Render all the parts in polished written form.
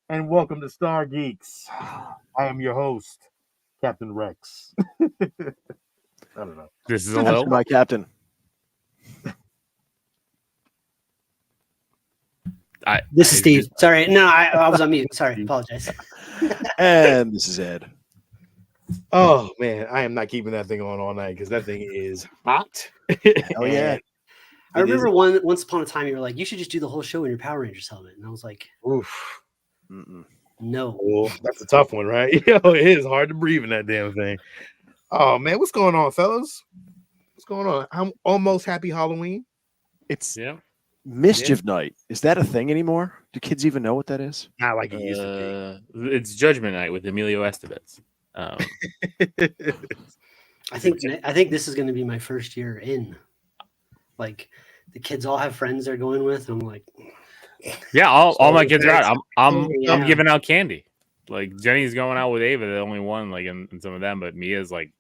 and welcome to Star Geeks. I am your host, Captain Rex. I don't know. This is a That's little. my captain. This is Steve. Sorry, no, I was on mute. Sorry, apologize. And this is Ed. Oh man, I am not keeping that thing on all night because that thing is hot. Oh yeah. I remember once upon a time you were like, you should just do the whole show in your Power Rangers helmet, and I was like, Oof. no. Well, that's a tough one, right? It is hard to breathe in that damn thing. Oh man, what's going on, fellas? What's going on? I'm almost happy Halloween. It's Yeah. mischief night. Is that a thing anymore? Do kids even know what that is? Not like it used to It's Judgment Night with Emilio Estevez. be. I think this is going to be my first year in. Like, the kids all have friends they're going with, and I'm like, Yeah, all my kids are out. I'm Yeah. giving out candy. Like Jenny's going out with Ava, the only one, like in some of them, but Mia's like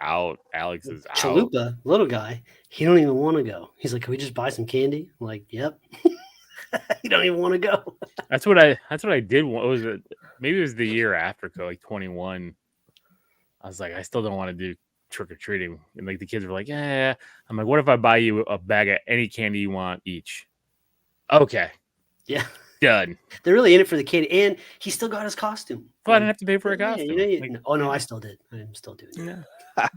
out. Alex is out. Chalupa, little guy, he don't even want to go. He's like, can we just buy some candy? I'm like, yep. He don't even want to go. That's what I did. What was it? Maybe it was the year after, like 21. I was like, I still don't want to do trick or treating, and like the kids were like, yeah. I'm like, what if I buy you a bag of any candy you want each? Okay, Yeah. done. They're really in it for the candy, and he still got his costume. Well, I didn't have to pay for a Yeah, costume. Like, oh no, I still did. I'm still doing that. Yeah.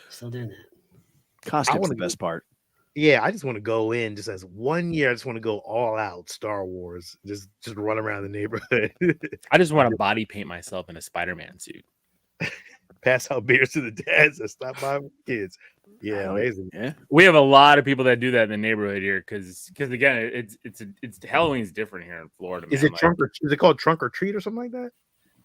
Still doing that. Costume's wanna the best part. Yeah, I just want to go in just as 1 year. I just want to go all out Star Wars. Just run around the neighborhood, I just want to body paint myself in a Spider-Man suit. pass out beers to the dads and stop by with kids. Yeah, Hell amazing. Yeah. We have a lot of people that do that in the neighborhood here because again, it's Halloween's different here in Florida. Is man. it is it called trunk or treat or something like that?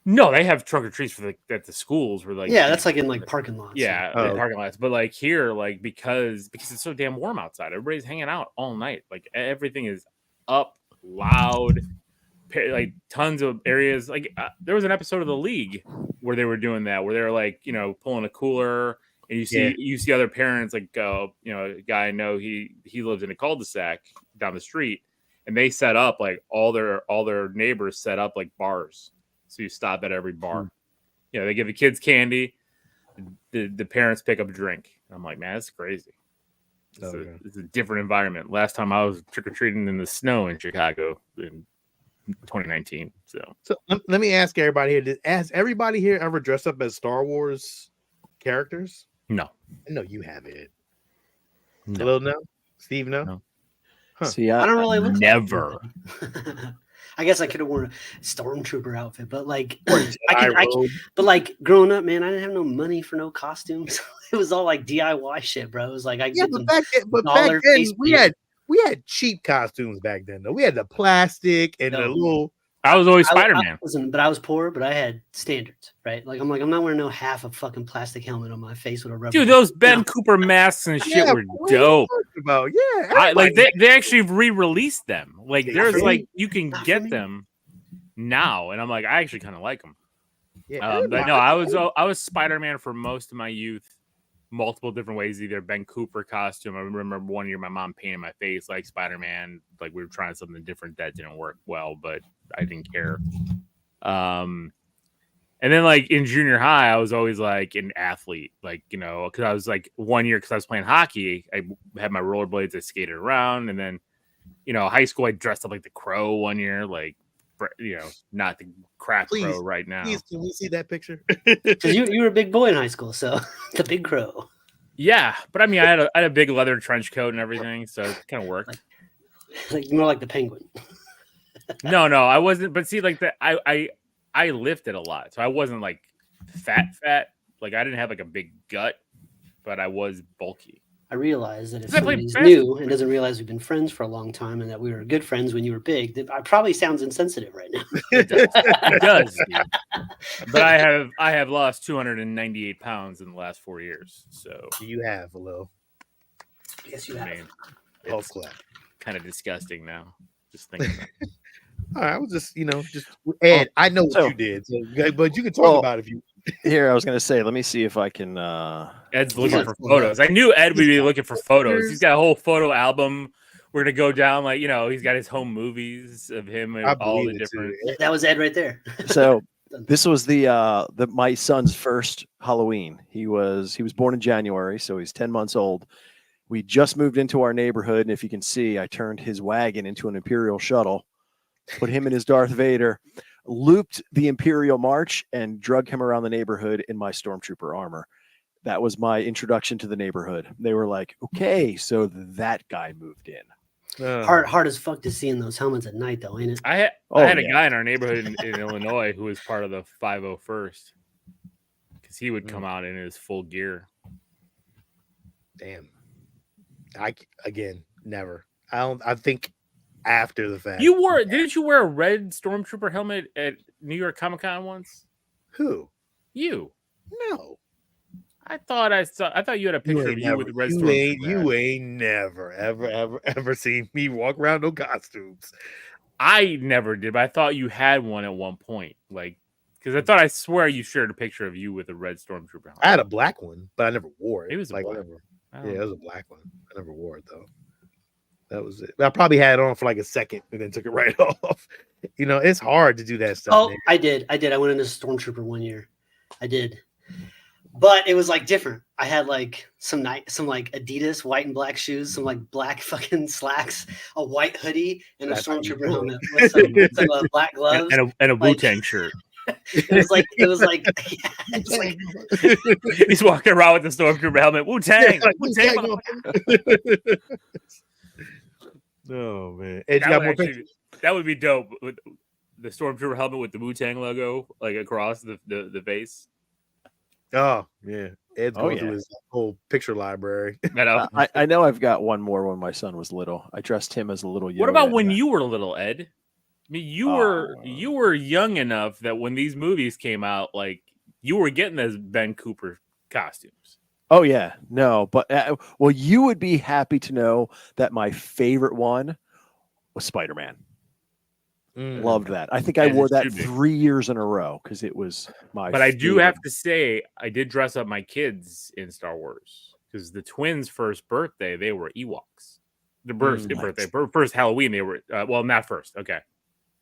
No, they have trunk or treats for at the schools where like Yeah, that's like in like parking lots. yeah, Oh. the parking lots. But like here, like because it's so damn warm outside, everybody's hanging out all night. Like everything is up, loud, like tons of areas. Like there was an episode of The League where they were doing that, where they were like, pulling a cooler, and you see other parents like, a guy I know he lives in a cul-de-sac down the street, and they set up like all their neighbors set up like bars. So you stop at every bar. They give the kids candy. The parents pick up a drink. I'm like, man, that's crazy. It's a different environment. Last time I was trick-or-treating in the snow in Chicago in 2019. So let me ask everybody here: has everybody here ever dressed up as Star Wars characters? no. I know you haven't. No. Hello, no. Steve, no. No. Huh. See, I don't really look Never. I guess I could have worn a stormtrooper outfit, but like, Robe. but like growing up, man, I didn't have no money for no costumes. It was all like DIY shit, bro. It was like But back then we had cheap costumes back then though. We had the plastic and the little. I was always Spider-Man. But I was poor, but I had standards, right? Like I'm not wearing no half a fucking plastic helmet on my face with a rubber. Dude, those Ben Cooper masks and shit were dope. About They actually re-released them. Like there's like you can Not for get me. them now, and I'm like, I actually kind of like them. yeah, But no, I was Spider-Man for most of my youth, multiple different ways. Either Ben Cooper costume. I remember one year my mom painted my face like Spider-Man. Like we were trying something different that didn't work well, but I didn't care. And then like in junior high, I was always like an athlete, like because I was like 1 year because I was playing hockey. I had my rollerblades. I skated around, and then high school I dressed up like the Crow 1 year, like not the crack Crow right now. Please, can we see that picture? Because you were a big boy in high school, so the big crow. Yeah, but I mean, I had a big leather trench coat and everything, so it kind of worked. Like more like the penguin. No, I wasn't. But see, like I lifted a lot, so I wasn't like fat. Like I didn't have like a big gut, but I was bulky. I realized that if I played somebody's basketball. new and doesn't realize we've been friends for a long time and that we were good friends when you were big, that probably sounds insensitive right now. It does. Dude. But I have lost 298 pounds in the last 4 years. So You have a little. Yes, you have. man, Oh, it's clap. kind of disgusting now. Just thinking. All right, I was just Ed. I know what So- you did, but you can talk about it if you. Here, I was going to say, let me see if I can. Ed's looking for photos. I knew Ed would be looking for photos. He's got a whole photo album We're gonna go down like he's got his home movies of him and I all believe the it, different. too. That was Ed right there. So this was the my son's first Halloween. He was born in January, so he's 10 months old. We just moved into our neighborhood, and if you can see, I turned his wagon into an Imperial shuttle, put him in his Darth Vader, looped the Imperial March, and drug him around the neighborhood in my Stormtrooper armor. That was my introduction to the neighborhood. They were like, okay, so that guy moved in. Hard as fuck to see in those helmets at night, though, ain't it? I had a guy in our neighborhood in Illinois who was part of the 501st because he would come out in his full gear. Damn. Never. I think after the fact. Didn't you wear a red Stormtrooper helmet at New York Comic Con once? Who? You. No. I thought you had a picture of you with the red Stormtrooper. You ain't never, ever seen me walk around no costumes. I never did, but I thought you had one at one point. Like, because I swear you shared a picture of you with a red Stormtrooper helmet. I had a black one, but I never wore it. It was like black. whatever. Yeah, it was a black one. I never wore it though. That was it. I probably had it on for like a second and then took it right off. It's hard to do that stuff. Oh, man. I did. I went into Stormtrooper one year. I did. But it was like different. I had like some like Adidas white and black shoes, some like black fucking slacks, a white hoodie, and a Stormtrooper helmet with some black gloves and a Wu-Tang shirt. It was like yeah, it's like he's walking around with the Stormtrooper helmet. Wu-Tang, Wu-Tang. Oh man, Ed, you got more pictures? That would be dope with the Stormtrooper helmet with the Wu-Tang logo like across the face. Oh yeah, Ed's going through his whole picture library. I know I've got one more when my son was little. I dressed him as a little Yoda. What about when you were little, Ed? I mean, you were young enough that when these movies came out, like you were getting those Ben Cooper costumes. Oh yeah, no, but well, you would be happy to know that my favorite one was Spider-Man. Loved that. I think I wore that 3 years in a row because it was my. But I do have to say, I did dress up my kids in Star Wars because the twins' first birthday they were Ewoks. First Halloween they were not first. Okay,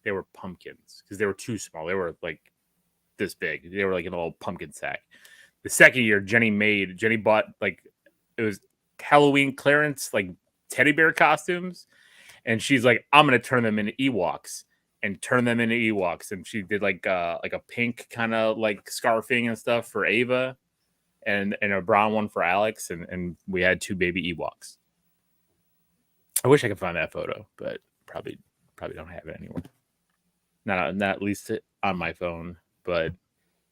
they were pumpkins because they were too small. They were like this big. They were like in a little pumpkin sack. The second year, Jenny bought like it was Halloween clearance like teddy bear costumes, and she's like, I'm gonna turn them into Ewoks. And turn them into Ewoks, and she did like a pink kind of like scarfing and stuff for Ava, and a brown one for Alex, and we had 2 baby Ewoks. I wish I could find that photo, but probably don't have it anywhere. Not at least on my phone, but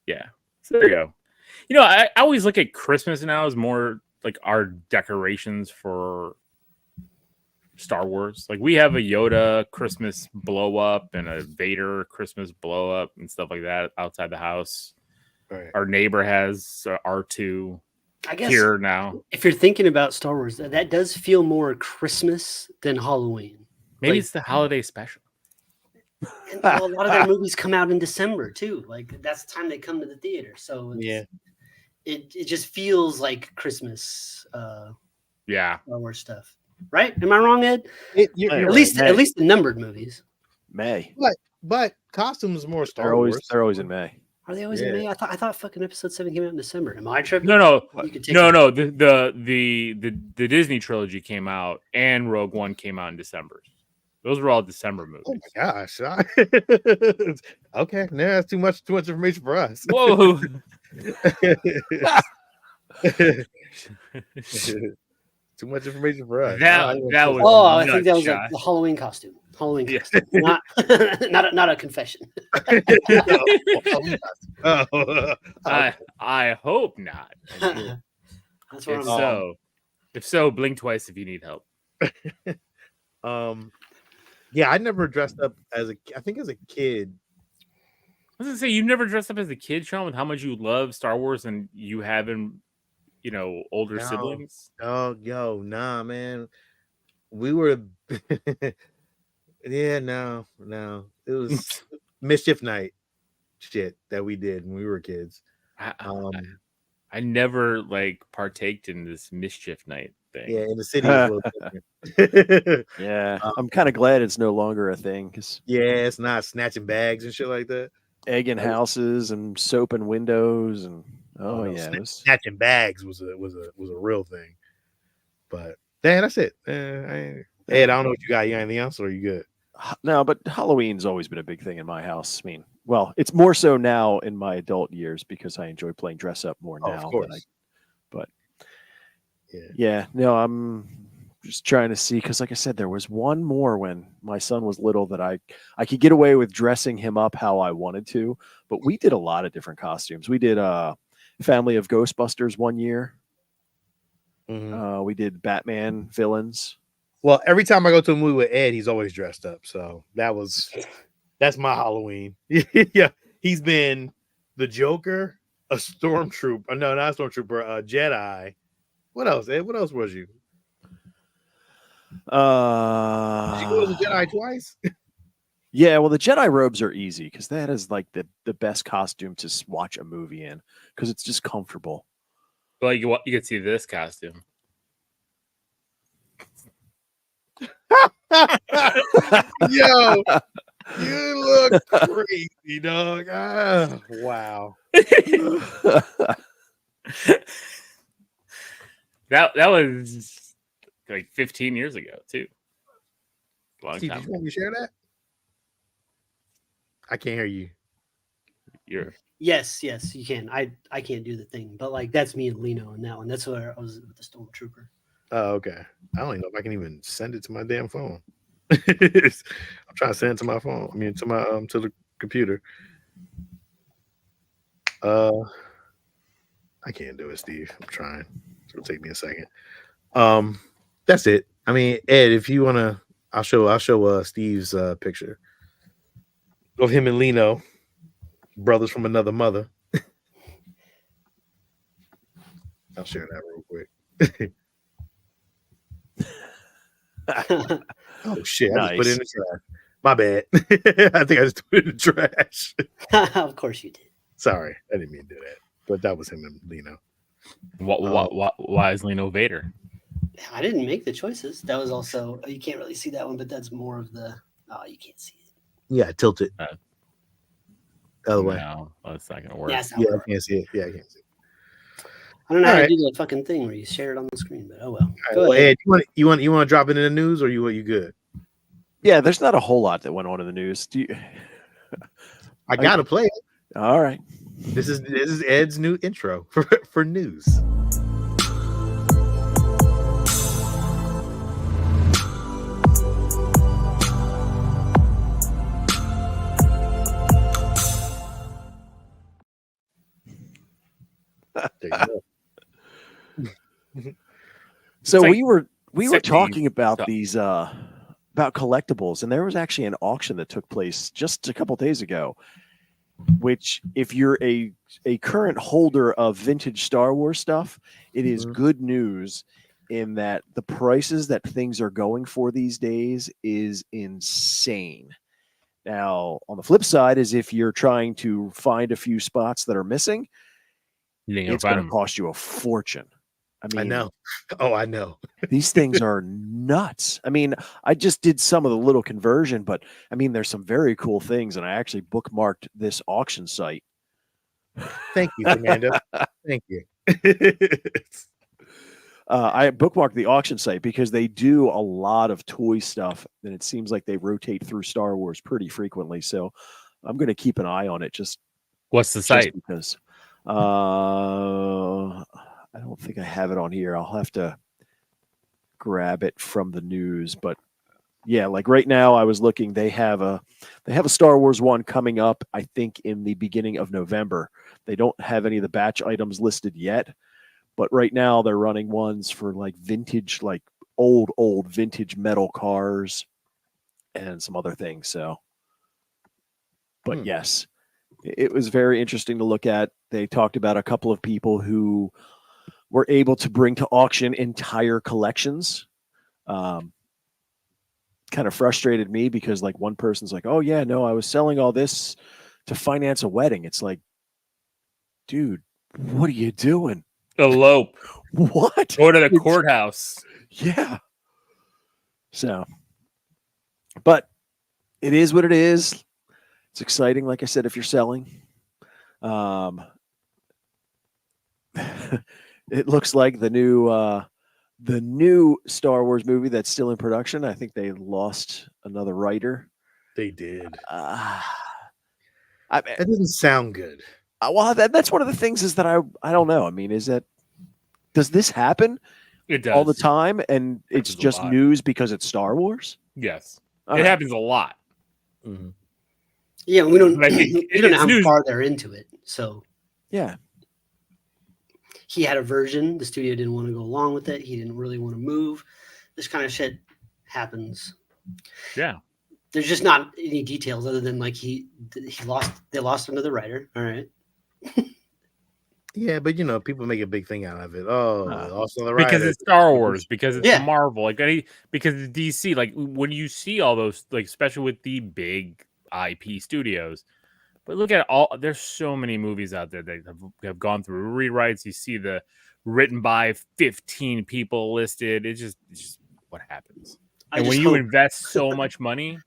yeah. So there you go. I always look at Christmas now as more like our decorations for Star Wars. Like we have a Yoda Christmas blow up and a Vader Christmas blow up and stuff like that outside the house. Right. Our neighbor has R2 I guess here now. If you're thinking about Star Wars, that does feel more Christmas than Halloween. Maybe it's the holiday special. And a lot of their movies come out in December too. Like that's the time they come to the theater. So it just feels like Christmas. Star Wars stuff. Right? Am I wrong, Ed? At least the numbered movies. May. But costumes more Star Wars. They're always in May. Are they always in May? I thought fucking episode 7 came out in December. Am I tripping? No. The Disney trilogy came out and Rogue One came out in December. Those were all December movies. Oh my gosh. Okay. No, that's too much information for us. Whoa. Too much information for us. That was. Oh, I think that was like the Halloween costume. Costume. Not a confession. I hope not. That's what if so, blink twice if you need help. I never dressed up as a kid. I was gonna say you never dressed up as a kid, Sean, with how much you love Star Wars and you having older siblings. Oh, nah, man. We were no. It was mischief night shit that we did when we were kids. I never like partaked in this mischief night. thing. Yeah, in the city. It's a little different. Yeah, I'm kind of glad it's no longer a thing because it's not snatching bags and shit like that. Egging houses and soap and windows and snatching bags was a real thing. But that's it. Ed, I don't know what you got. You got anything else, or are you good? No, but Halloween's always been a big thing in my house. I mean, well, it's more so now in my adult years because I enjoy playing dress up more now. Of course. No, I'm just trying to see because, like I said, there was one more when my son was little that I could get away with dressing him up how I wanted to, but we did a lot of different costumes. We did Family of Ghostbusters one year. Mm-hmm. We did Batman villains. Well, every time I go to a movie with Ed, he's always dressed up. So that's my Halloween. Yeah, he's been the Joker, a stormtrooper. No, not a stormtrooper, a Jedi. What else, Ed? What else was you? Did you go as a Jedi twice? Yeah, well, the Jedi robes are easy because that is like the best costume to watch a movie in because it's just comfortable. Well, you could see this costume. Yo, you look crazy, dog. Wow. That was like 15 years ago too. Long Steve, time. did you want me to share that? I can't hear you. Yes, you can. I can't do the thing, but like that's me and Lino in that one. That's where I was with the stormtrooper. Oh, okay. I don't even know if I can even send it to my damn phone. I'm trying to send it to my phone. I mean, to my to the computer. I can't do it, Steve. I'm trying. It'll take me a second. That's it. I mean, Ed, if you wanna, I'll show Steve's picture of him and Lino, brothers from another mother. I'll share that real quick. Oh shit! Nice. I just put it in the trash. My bad. I think I just put it in the trash. Of course you did. Sorry, I didn't mean to do that. But that was him and Lino. Why is Lino Vader? I didn't make the choices. That was also you can't really see that one, but that's more of the you can't see it. Yeah, tilt it. Other way. No, that's not gonna work. Yeah, I can't see it. Yeah, I can't see it. I don't know how to do the fucking thing where you share it on the screen, but oh well. Go ahead. Ed, you want to drop it in the news, or you good? Yeah, there's not a whole lot that went on in the news. I gotta play it. All right. This is Ed's new intro for news. There you go. So like we were 60s talking about stuff. these about collectibles, and there was actually an auction that took place just a couple days ago, which if you're a current holder of vintage Star Wars stuff, it is good news in that the prices that things are going for these days is insane. Now, on the flip side is if you're trying to find a few spots that are missing, it's going to cost you a fortune. I mean, I know. Oh, I know. These things are nuts. I mean, I just did some of the little conversion, but I mean, there's some very cool things, and I actually bookmarked this auction site. Thank you, Fernando. Thank you. I bookmarked the auction site because they do a lot of toy stuff, and it seems like they rotate through Star Wars pretty frequently. So I'm going to keep an eye on it. What's the site? Because I don't think I have it on here. I'll have to grab it from the news, but yeah, like right now I was looking, they have a Star Wars one coming up, I think in the beginning of November. They don't have any of the batch items listed yet, but right now they're running ones for like vintage, like old vintage metal cars and some other things. So, but yes, it was very interesting to look at. They talked about a couple of people who were able to bring to auction entire collections. Kind of frustrated me because like one person's like, oh yeah, no, I was selling all this to finance a wedding. It's like, dude, what are you doing? Elope. What? Go to the courthouse. Yeah. So, but it is what it is. It's exciting, like I said, if you're selling. It looks like the new Star Wars movie that's still in production. I think they lost another writer. They did. That doesn't sound good. Well, that's one of the things is that I don't know. I mean, does this happen? It does all the time, and it's just news because it's Star Wars. Yes, it happens a lot. Mm-hmm. Yeah, we don't. We don't know how far they're into it. So yeah, he had a version. The studio didn't want to go along with it. He didn't really want to move. This kind of shit happens. Yeah, there's just not any details other than like they lost another writer. All right. Yeah, but people make a big thing out of it. Oh, lost another because writer. it's Star Wars, because it's Marvel, like because it's DC. Like when you see all those, like especially with the big IP studios. But look at there's so many movies out there that have gone through rewrites. You see the written by 15 people listed. It's just what happens. And when you invest so much money,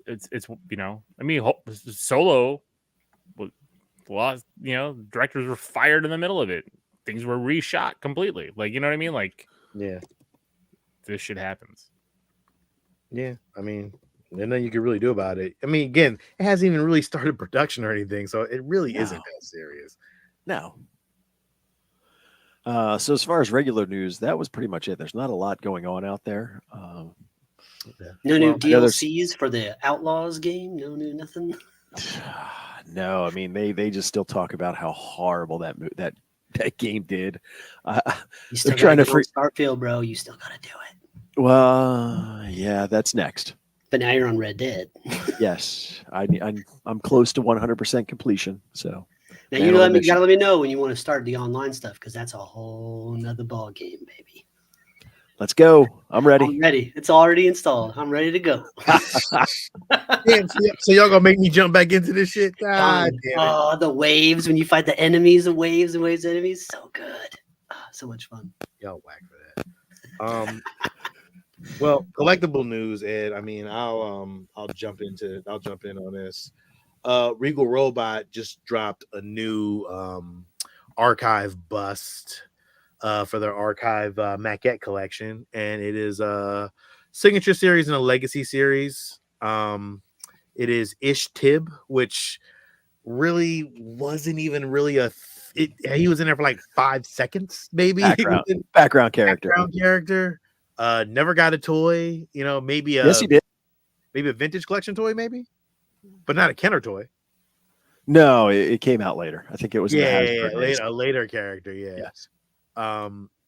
it's I mean, Solo was, directors were fired in the middle of it. Things were reshot completely. Like, you know what I mean? Like, yeah, this shit happens. Yeah, I mean, and nothing you can really do about it. I mean, again, it hasn't even really started production or anything, so it really isn't that serious. No. So as far as regular news, that was pretty much it. There's not a lot going on out there. No new DLCs for the Outlaws game. No new nothing. No, I mean they just still talk about how horrible that game did. You still trying to Starfield, bro. You still gotta do it. Well, yeah, that's next. But now you're on Red Dead. Yes, I'm close to 100% completion. So now you gotta let me know when you want to start the online stuff because that's a whole nother ball game, baby. Let's go. I'm ready. I'm ready. It's already installed. I'm ready to go. Damn, so y'all gonna make me jump back into this shit? God damn it. Oh, the waves when you fight the enemies, the waves and waves enemies, so good. So much fun. Y'all whack for that. Well, collectible news, Ed. I mean, I'll jump in on this. Regal Robot just dropped a new archive bust for their archive maquette collection, and it is a signature series and a legacy series. It is Ish Tib, which really wasn't even really he was in there for like 5 seconds, maybe. Background character. Never got a toy, maybe yes, he did. Maybe a vintage collection toy, maybe, but not a Kenner toy. No, it came out later. I think it was a later character. Yeah. Yes.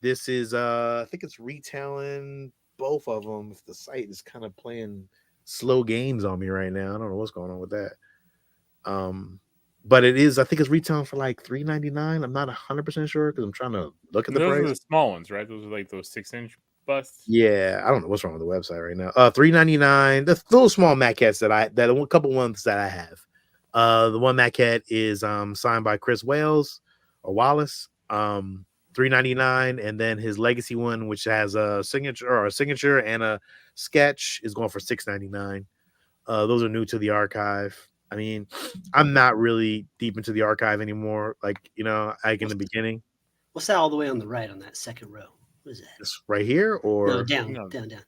This is I think it's retailing both of them. If the site is kind of playing slow games on me right now, I don't know what's going on with that. But it is. I think it's retailing for like $3.99. I'm not 100% sure because I'm trying to look at the price. Those are the small ones, right? Those are like those 6-inch busts. Yeah, I don't know what's wrong with the website right now. $3.99. The little small maquettes that a couple ones that I have. The one maquette is signed by Chris Wallace. $3.99, and then his legacy one, which has a signature and a sketch, is going for $6.99. Those are new to the archive. I mean, I'm not really deep into the archive anymore. Like, like in the beginning. What's that all the way on the right on that second row? What is that? This right here or no, down.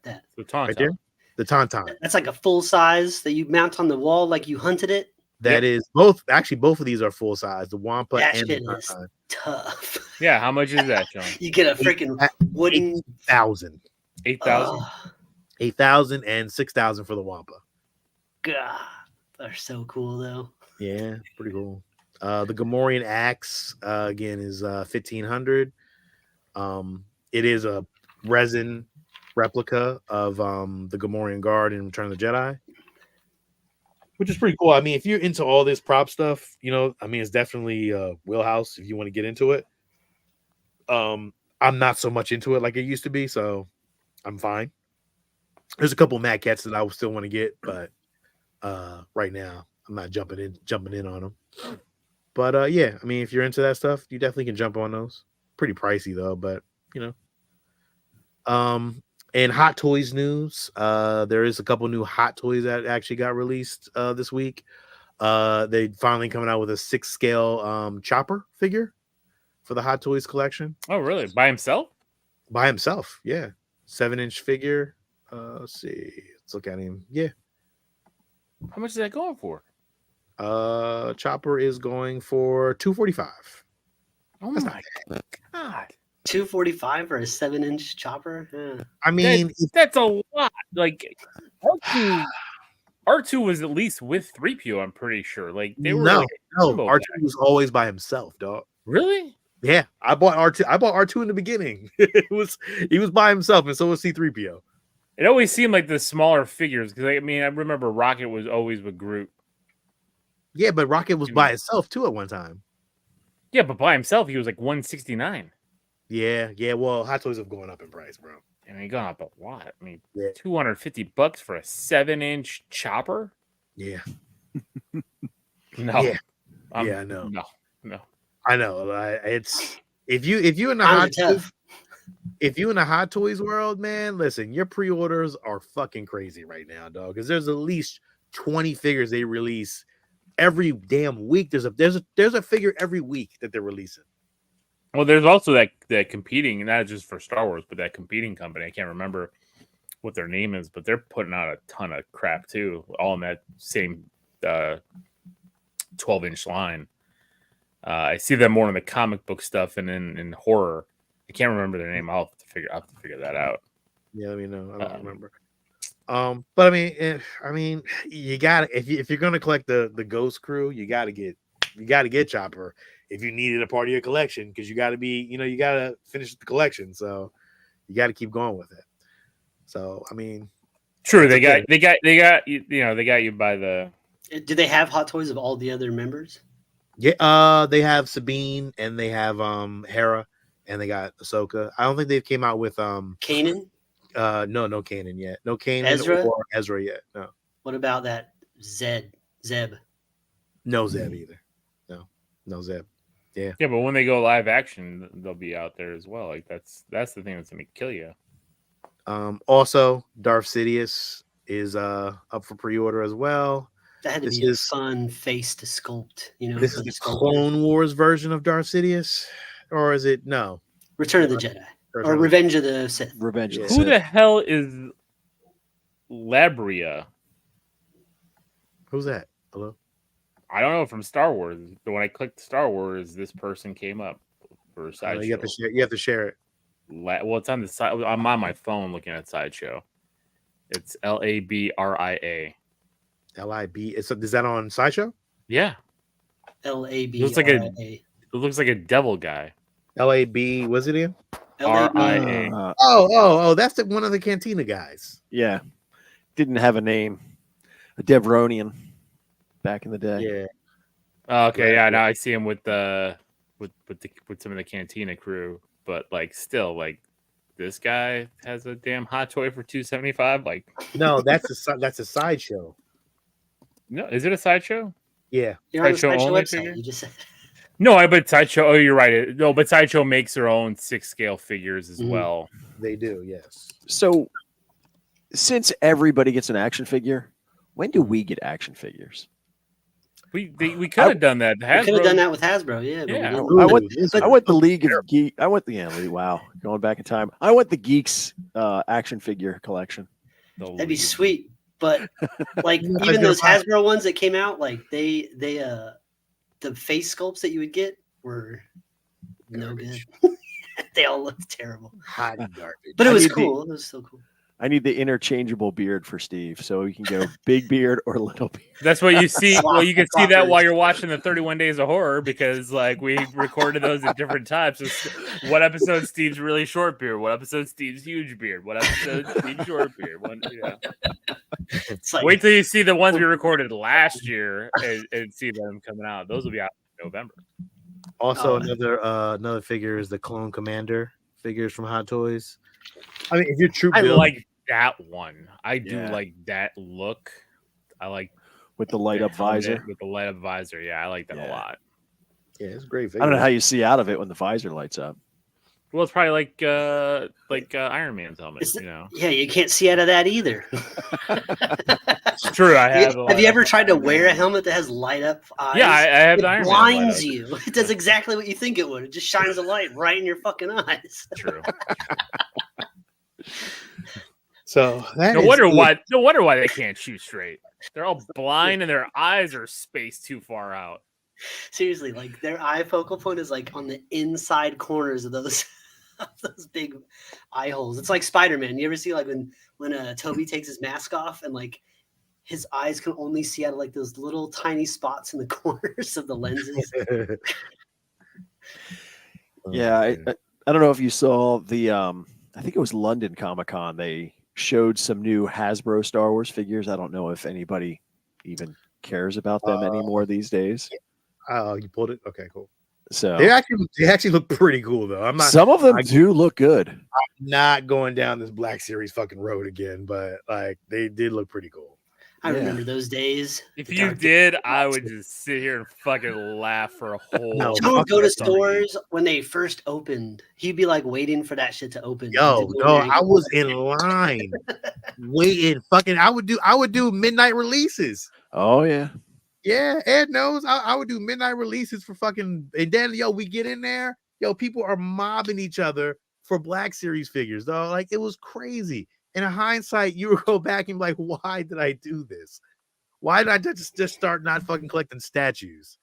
That. The Tauntaun. Right there? The Tauntaun. That's like a full size that you mount on the wall like you hunted it. That is both. Actually, both of these are full size. The Wampa that and shit the is tough. Yeah, how much is that, John? You get a freaking wooden 8,000. 8,000. 8,000 and 6,000 for the Wampa. God, they're so cool though. Yeah, pretty cool. The Gamorrean axe again is 1,500. It is a resin replica of the Gamorrean Guard in Return of the Jedi, which is pretty cool. I mean, if you're into all this prop stuff, it's definitely a wheelhouse if you want to get into it. I'm not so much into it like it used to be, so I'm fine. There's a couple maquettes that I would still want to get, but right now I'm not jumping in on them. But yeah, I mean, if you're into that stuff, you definitely can jump on those. pretty pricey though, but in Hot Toys news, there is a couple new Hot Toys that actually got released this week. They finally coming out with a 6-scale Chopper figure for the Hot Toys collection. Oh, really? By himself? By himself, yeah. 7-inch figure. Let's see. Let's look at him. Yeah. How much is that going for? Chopper is going for $245. Oh my god. $245 for a 7-inch chopper? Yeah. I mean, that's a lot. Like R2 was at least with 3PO, I'm pretty sure. Like they were no, R2 guy. was always by himself, dog. Really? Yeah, I bought R2 in the beginning. He was by himself, and so was C3PO. It always seemed like the smaller figures, because I mean, I remember Rocket was always with Groot. Yeah, but Rocket was by himself too at one time. Yeah, but by himself, he was like $169. Yeah. Well, Hot Toys have gone up in price, bro. I mean, gone up a lot. I mean, $250 for a 7-inch chopper? Yeah. No. Yeah. I know. No. I know. It's if you in the Hot Toys, if you in the Hot Toys world, man, listen, your pre-orders are fucking crazy right now, dog. Because there's at least 20 figures they release every damn week. There's a figure every week that they're releasing. Well, there's also that competing, not just for Star Wars, but that competing company. I can't remember what their name is, but they're putting out a ton of crap too, all in that same 12-inch line. I see them more in the comic book stuff and in horror. I can't remember their name. I'll have to figure that out. Yeah, let me know. I don't remember. But I mean, you got if you're gonna collect the Ghost Crew, you gotta get Chopper if you needed a part of your collection, because you gotta finish the collection, so you gotta keep going with it. So I mean, true. They got you by the. Do they have Hot Toys of all the other members? Yeah, they have Sabine and they have Hera and they got Ahsoka. I don't think they've came out with Kanan. No Kanan yet. No Kanan Ezra? or Ezra yet. No. What about that Zeb? No Zeb either. No Zeb. Yeah. Yeah, but when they go live action, they'll be out there as well. Like that's the thing that's gonna kill you. Also, Darth Sidious is up for pre-order as well. That had to be a fun face to sculpt. This is the Clone Wars version of Darth Sidious, or is it no? Return of the Jedi or Revenge of the Sith. Revenge of the Who Sith. the hell is Labria? Who's that? Hello? I don't know, from Star Wars. But when I clicked Star Wars, this person came up for Sideshow. You have to share it. Well, it's on the side. I'm on my phone looking at Sideshow. It's Labria. LIB. Is that on Sideshow? Yeah. LAB. It looks like a devil guy. LAB. Was it in? RIA. Oh, that's one of the Cantina guys. Yeah. Didn't have a name. A Devronian back in the day. Yeah. Okay, yeah, now I see him with some of the Cantina crew, but like still, like this guy has a damn Hot Toy for $275. Like, no, that's a Sideshow. No, is it a Sideshow? Yeah, you're on the Sideshow only website. figure? You just said. No, but Sideshow. Oh, you're right. No, but Sideshow makes their own 6-scale figures as well. They do, yes. So, since everybody gets an action figure, when do we get action figures? We could have done that. We could have done that with Hasbro. Yeah. I want the League of Geeks. Wow, going back in time. I want the Geeks action figure collection. That'd be sweet. But like even those Hasbro ones that came out, like they the face sculpts that you would get were no good. They all looked terrible. Hot garbage. But it was cool. It was still cool. I need the interchangeable beard for Steve, so we can go big beard or little beard. That's what you see. Well, you can see that while you're watching the 31 Days of Horror, because like we recorded those at different times. So what episode Steve's really short beard? What episode Steve's huge beard? What episode Steve's short beard? Wait till you see the ones we recorded last year and see them coming out. Those will be out in November. Also, another figure is the Clone Commander figures from Hot Toys. I mean, if you're true, I like that one. I do like that look. I like with the light up visor. With the light up visor, yeah, I like that a lot. Yeah, it's a great figure. I don't know how you see out of it when the visor lights up. Well, it's probably like Iron Man's helmet, you know. Yeah, you can't see out of that either. It's true. I have. Have you ever tried to wear a helmet that has light up eyes? Yeah, I have it the Iron Man blinds you. It does exactly what you think it would. It just shines a light right in your fucking eyes. True. So no wonder why they can't shoot straight. They're all blind and their eyes are spaced too far out. Seriously, like their eye focal point is like on the inside corners of those big eye holes. It's like Spider-Man. You ever see like when Toby takes his mask off and like his eyes can only see out of like those little tiny spots in the corners of the lenses. Yeah, I don't know if you saw the I think it was London Comic-Con. They showed some new Hasbro Star Wars figures. I don't know if anybody even cares about them anymore these days. Oh, you pulled it? Okay, cool. So they actually look pretty cool though. I'm not. Some of them do look good. I'm not going down this Black Series fucking road again, but like they did look pretty cool. I remember those days. If you did, I would just sit here and fucking laugh for a whole. John would go to stores when they first opened. He'd be like waiting for that shit to open. Yo, no, I was in line waiting. Fucking, I would do midnight releases. Oh yeah. Yeah, Ed knows. I would do midnight releases for fucking, and then we get in there. Yo, people are mobbing each other for Black Series figures, though. Like it was crazy. In hindsight, you would go back and be like, why did I do this? Why did I just start not fucking collecting statues?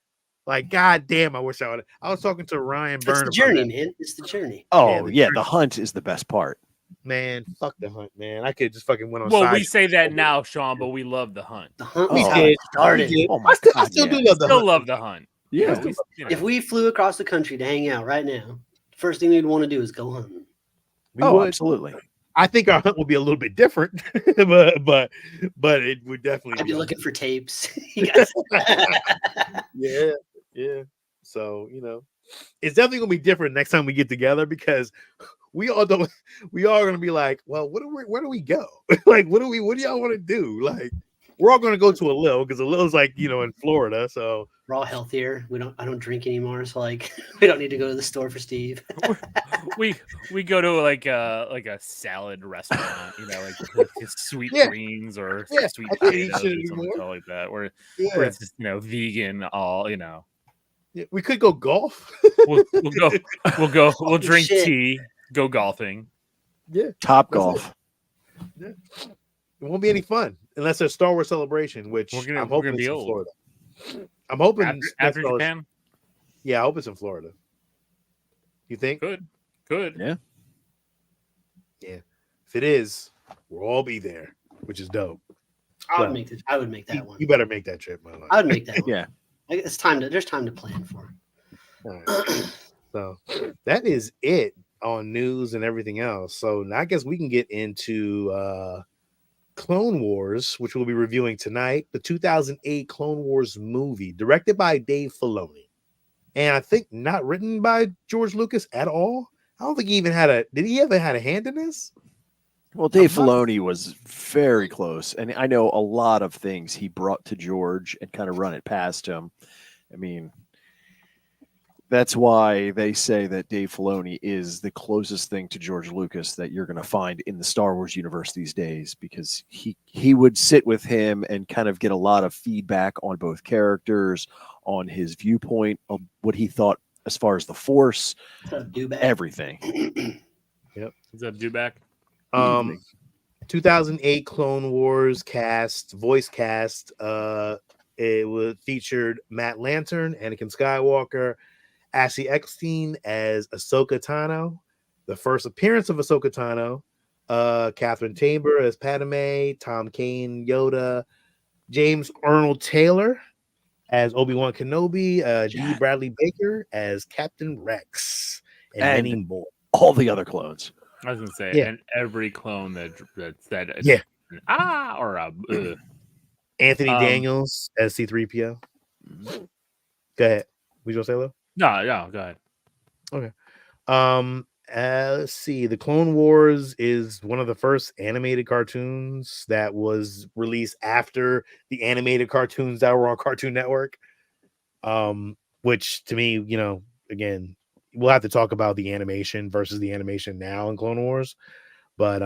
Like, god damn, I wish I would. I was talking to Ryan Byrne. It's the journey, man. It's the journey. Oh yeah, the hunt is the best part. Man, fuck the hunt, man. I could just fucking went on. Well, we say that now, Sean, but we love the hunt. The hunt started. Oh my God, I still do love the hunt. Love the hunt. Yeah. If we flew across the country to hang out right now, first thing we'd want to do is go hunting. Absolutely. I think our hunt will be a little bit different, but it would definitely. I'd be looking for tapes. Yeah. So it's definitely gonna be different next time we get together because we all gonna be like, well, where do we go? Like, what do y'all want to do? Like, we're all gonna go to a Lil because a Lil's like in Florida, so we're all healthier. I don't drink anymore, so like we don't need to go to the store for Steve. we go to like a salad restaurant, like sweet greens or sweet potatoes or something like that, where it's just vegan all. Yeah, we could go golf. We'll drink tea, go golfing. Yeah, Top Golf. Yeah. It won't be any fun unless there's Star Wars Celebration, which I'm hoping be in old. Florida. I'm hoping after Japan. Yeah, I hope it's in Florida. You think? Good. Yeah. Yeah. If it is, we'll all be there, which is dope. I would make that one. You better make that trip, man. I would make that one. Yeah. There's time to plan for it. All right. So that is it on news and everything else. So now I guess we can get into Clone Wars, which we'll be reviewing tonight. The 2008 Clone Wars movie, directed by Dave Filoni, and I think not written by George Lucas at all. I don't think he even did he ever had a hand in this? Well, Dave Filoni was very close, and I know a lot of things he brought to George and kind of run it past him. I mean, that's why they say that Dave Filoni is the closest thing to George Lucas that you're going to find in the Star Wars universe these days, because he would sit with him and kind of get a lot of feedback on both characters, on his viewpoint of what he thought as far as the Force, everything. Yep. Is that Dewback? 2008 Clone Wars voice cast. It featured Matt Lantern, Anakin Skywalker, Ashley Eckstein as Ahsoka Tano, the first appearance of Ahsoka Tano, Catherine Tabor as Padme, Tom Kane, Yoda, James Arnold Taylor as Obi-Wan Kenobi, D. Bradley Baker as Captain Rex, and many more. All the other clones. I was gonna say, and every clone that said Anthony Daniels as C-3PO. Go ahead. We gonna say hello? No, go ahead. Okay. Let's see. The Clone Wars is one of the first animated cartoons that was released after the animated cartoons that were on Cartoon Network. Which to me, again, we'll have to talk about the animation versus the animation now in Clone Wars. But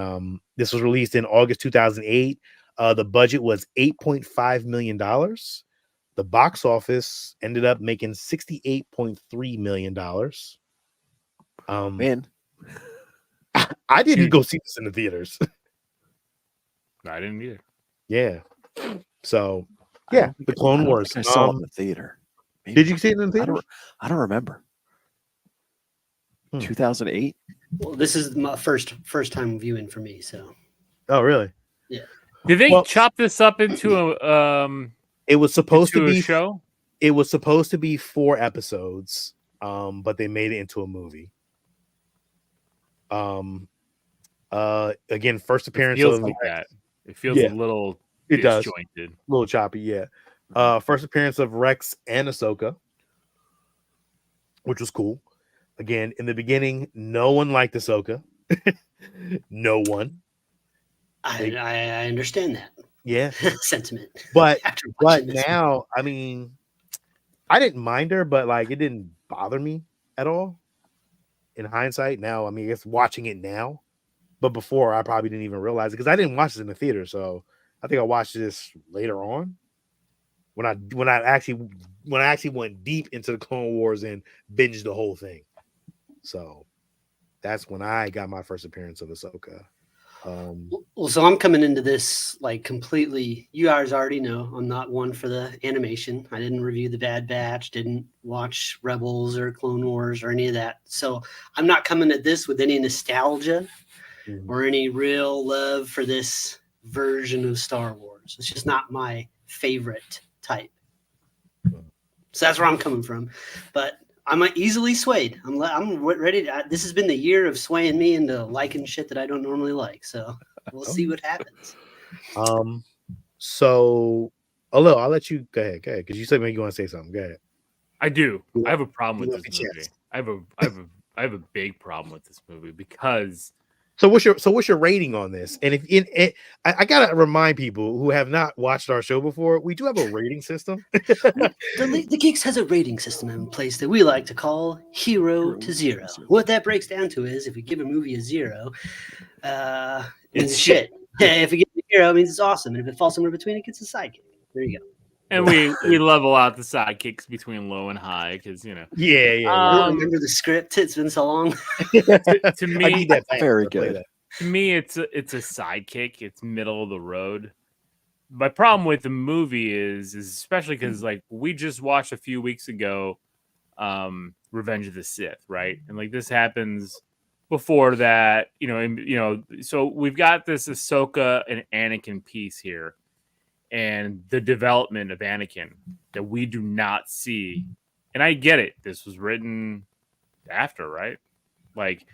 this was released in August 2008. The budget was $8.5 million. The box office ended up making $68.3 million. Man, I didn't go see this in the theaters. I didn't either. Yeah. So, yeah, the Clone Wars. I saw it in the theater. Maybe. Did you see it in the theater? I don't remember. 2008. Well, this is my first time viewing for me. So. Oh, really? Yeah. Did they chop this up into a? It was supposed to be a show. It was supposed to be 4 episodes, but they made it into a movie. Again, first appearance of like that. It feels a little disjointed. A little choppy, yeah. First appearance of Rex and Ahsoka, which was cool. Again, in the beginning, no one liked Ahsoka. No one. I understand that. Yeah. Sentiment. But now, I mean, I didn't mind her, but like it didn't bother me at all. In hindsight, now, I mean, I guess watching it now, but before I probably didn't even realize it because I didn't watch this in the theater. So I think I watched this later on when I actually went deep into the Clone Wars and binged the whole thing. So that's when I got my first appearance of Ahsoka. Well, so I'm coming into this like completely. You guys already know I'm not one for the animation. I didn't review the Bad Batch, didn't watch Rebels or Clone Wars or any of that. So I'm not coming at this with any nostalgia or any real love for this version of Star Wars. It's just not my favorite type. So that's where I'm coming from. But I'm easily swayed. I'm ready to. This has been the year of swaying me into liking shit that I don't normally like. So we'll see what happens. So, Lil, I'll let you go ahead, because you said maybe you want to say something. Go ahead. I do. I have a problem with this movie. I have a big problem with this movie because. So what's your rating on this? And I gotta remind people who have not watched our show before, we do have a rating system. The Geeks has a rating system in place that we like to call Hero to Zero. What that breaks down to is if we give a movie a 0, it's shit. If we give it a 0, it means it's awesome. And if it falls somewhere between, it gets a sidekick. There you go. And we level out the sidekicks between low and high because Yeah. I don't remember the script. It's been so long. to me, I need that very good. To me, it's a sidekick. It's middle of the road. My problem with the movie is especially because like we just watched a few weeks ago, Revenge of the Sith, right? And like this happens before that, so we've got this Ahsoka and Anakin piece here. And the development of Anakin that we do not see. And I get it. This was written after, right? Like,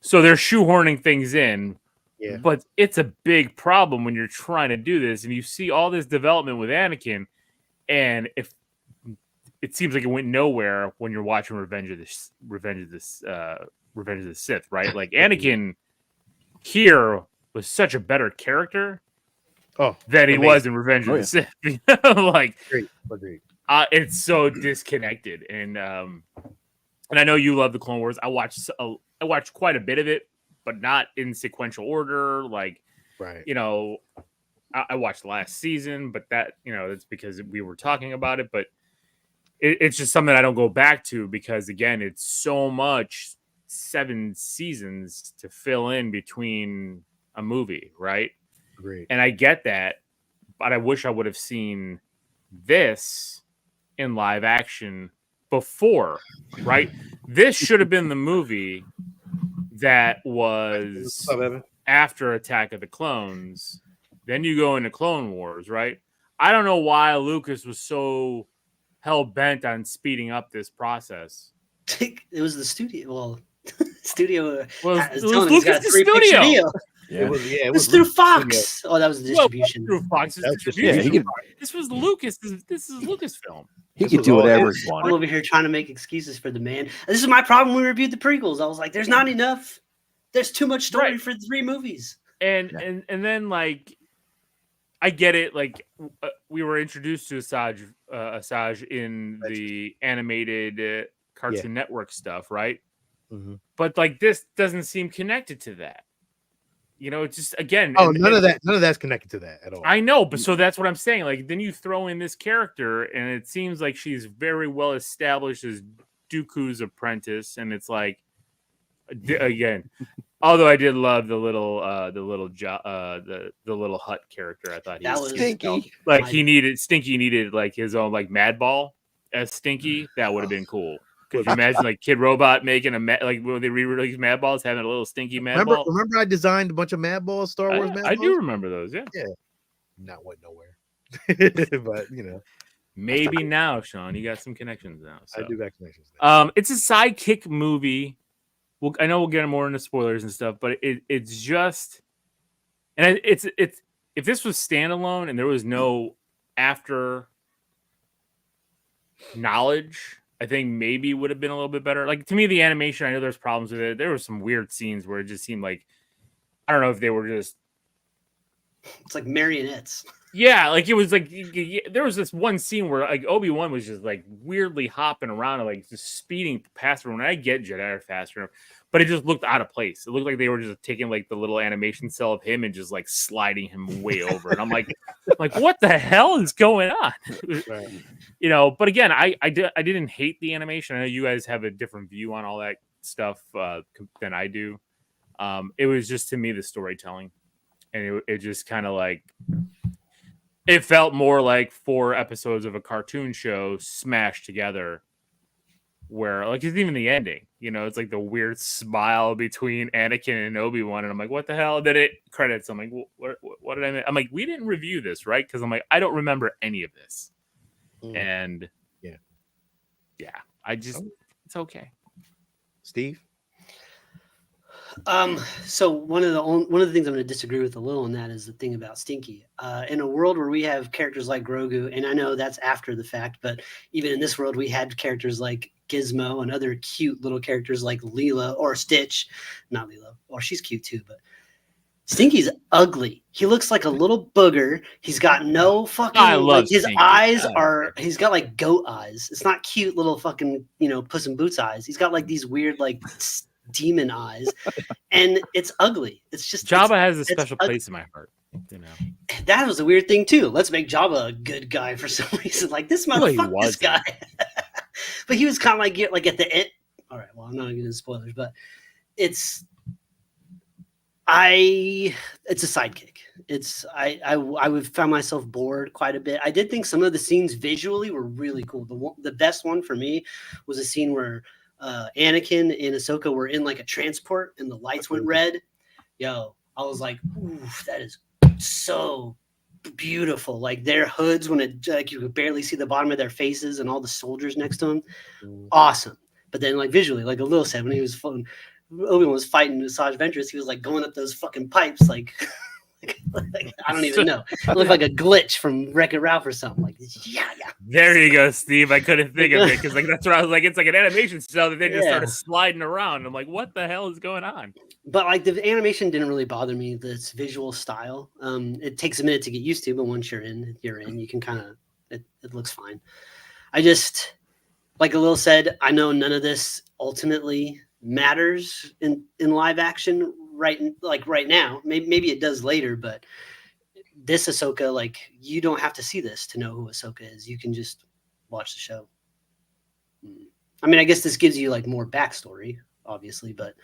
so they're shoehorning things in. Yeah. But it's a big problem when you're trying to do this and you see all this development with Anakin. And if it seems like it went nowhere when you're watching Revenge of the Sith, right? Like Anakin here was such a better character. That he was in Revenge of the Sith. Like, Agreed. It's so disconnected, and I know you love the Clone Wars. I watched quite a bit of it, but not in sequential order. Like, right? I watched last season, but that that's because we were talking about it. But it's just something I don't go back to because again, it's so much 7 seasons to fill in between a movie, right? Great. And I get that, but I wish I would have seen this in live action before, right? This should have been the movie that was after Attack of the Clones. Then you go into Clone Wars, right? I don't know why Lucas was so hell-bent on speeding up this process. It was the studio. Well, studio. Well, it was Lucas' studio. Yeah. It was through Fox. Oh, that was the distribution. Through Fox. This was Lucas. This is Lucasfilm. He could do whatever he wanted. I'm over here trying to make excuses for the man. This is my problem when we reviewed the prequels. I was like, there's not enough. There's too much story for 3 movies. And then like, I get it. Like we were introduced to Asajj in the animated Cartoon Network stuff, right? but like this doesn't seem connected to that. You know, it's just again. None of that's connected to that at all. I know, but so that's what I'm saying. Like, then you throw in this character, and it seems like she's very well established as Dooku's apprentice, and it's like, again, although I did love the little Hut character. I thought he was Stinky. Like Stinky needed like his own like Madball as Stinky. That would have been cool. Could you imagine like Kid Robot making like when they re-released Madballs, having a little Stinky Madball? Remember I designed a bunch of Madballs, Star Wars Madballs? I do remember those, yeah. Not went nowhere. But you know. Maybe now, Sean, you got some connections now. So. I do got connections now. It's a sidekick movie. Well, I know we'll get more into spoilers and stuff, but it's just, and it's if this was standalone and there was no after knowledge, I think maybe it would have been a little bit better. Like, to me, the animation, I know there's problems with it. There were some weird scenes where it just seemed like, I don't know if they were just, it's like marionettes. Yeah, like it was like there was this one scene where like Obi-Wan was just like weirdly hopping around and like just speeding past everyone. I get Jedi are faster, but it just looked out of place. It looked like they were just taking like the little animation cell of him and just like sliding him way over. And I'm like what the hell is going on? Right. You know, but again, I didn't hate the animation. I know you guys have a different view on all that stuff than I do. It was just, to me, the storytelling, and it just kind of like. It felt more like 4 episodes of a cartoon show smashed together, where like it's even the ending, you know, it's like the weird smile between Anakin and Obi-Wan, and I'm like, what the hell? Then it credits. I'm like, what did I mean? I'm like, we didn't review this, right? Because I'm like, I don't remember any of this, and yeah, I just it's okay. Steve. So one of the things I'm going to disagree with a little on that is the thing about Stinky. In a world where we have characters like Grogu, and I know that's after the fact, but even in this world, we had characters like Gizmo and other cute little characters like Leela or Stitch. Not Leela, or she's cute too, but Stinky's ugly. He looks like a little booger. He's got no fucking. I love his Stinky. eyes are. He's got like goat eyes. It's not cute little fucking Puss in Boots eyes. He's got like these weird like demon eyes, and it's ugly. It's just Jabba has a special place in my heart. You know, that was a weird thing too. Let's make Jabba a good guy for some reason. Like this motherfucker, this guy. But he was kind of like at the end. All right, well, I'm not getting into spoilers, but it's a sidekick. I would find myself bored quite a bit. I did think some of the scenes visually were really cool. The best one for me was a scene where Anakin and Ahsoka were in like a transport and the lights went red. Yo, I was like, ooh, that is so beautiful. Like their hoods, when it like you could barely see the bottom of their faces and all the soldiers next to them. Awesome. But then like visually, like Lil said, when he was Obi-Wan was fighting Asajj Ventress, he was like going up those fucking pipes like I don't even know. It looked like a glitch from Wreck-It Ralph or something. Like, yeah. There you go, Steve. I couldn't think of it because like that's what I was like. It's like an animation cell that they just started sliding around. I'm like, what the hell is going on? But like the animation didn't really bother me. This visual style. It takes a minute to get used to, but once you're in. You can kind of. It looks fine. I just, like Lil said, I know none of this ultimately matters in live action right now. Maybe it does later, but this Ahsoka, like you don't have to see this to know who Ahsoka is. You can just watch the show. I mean, I guess this gives you like more backstory, obviously, but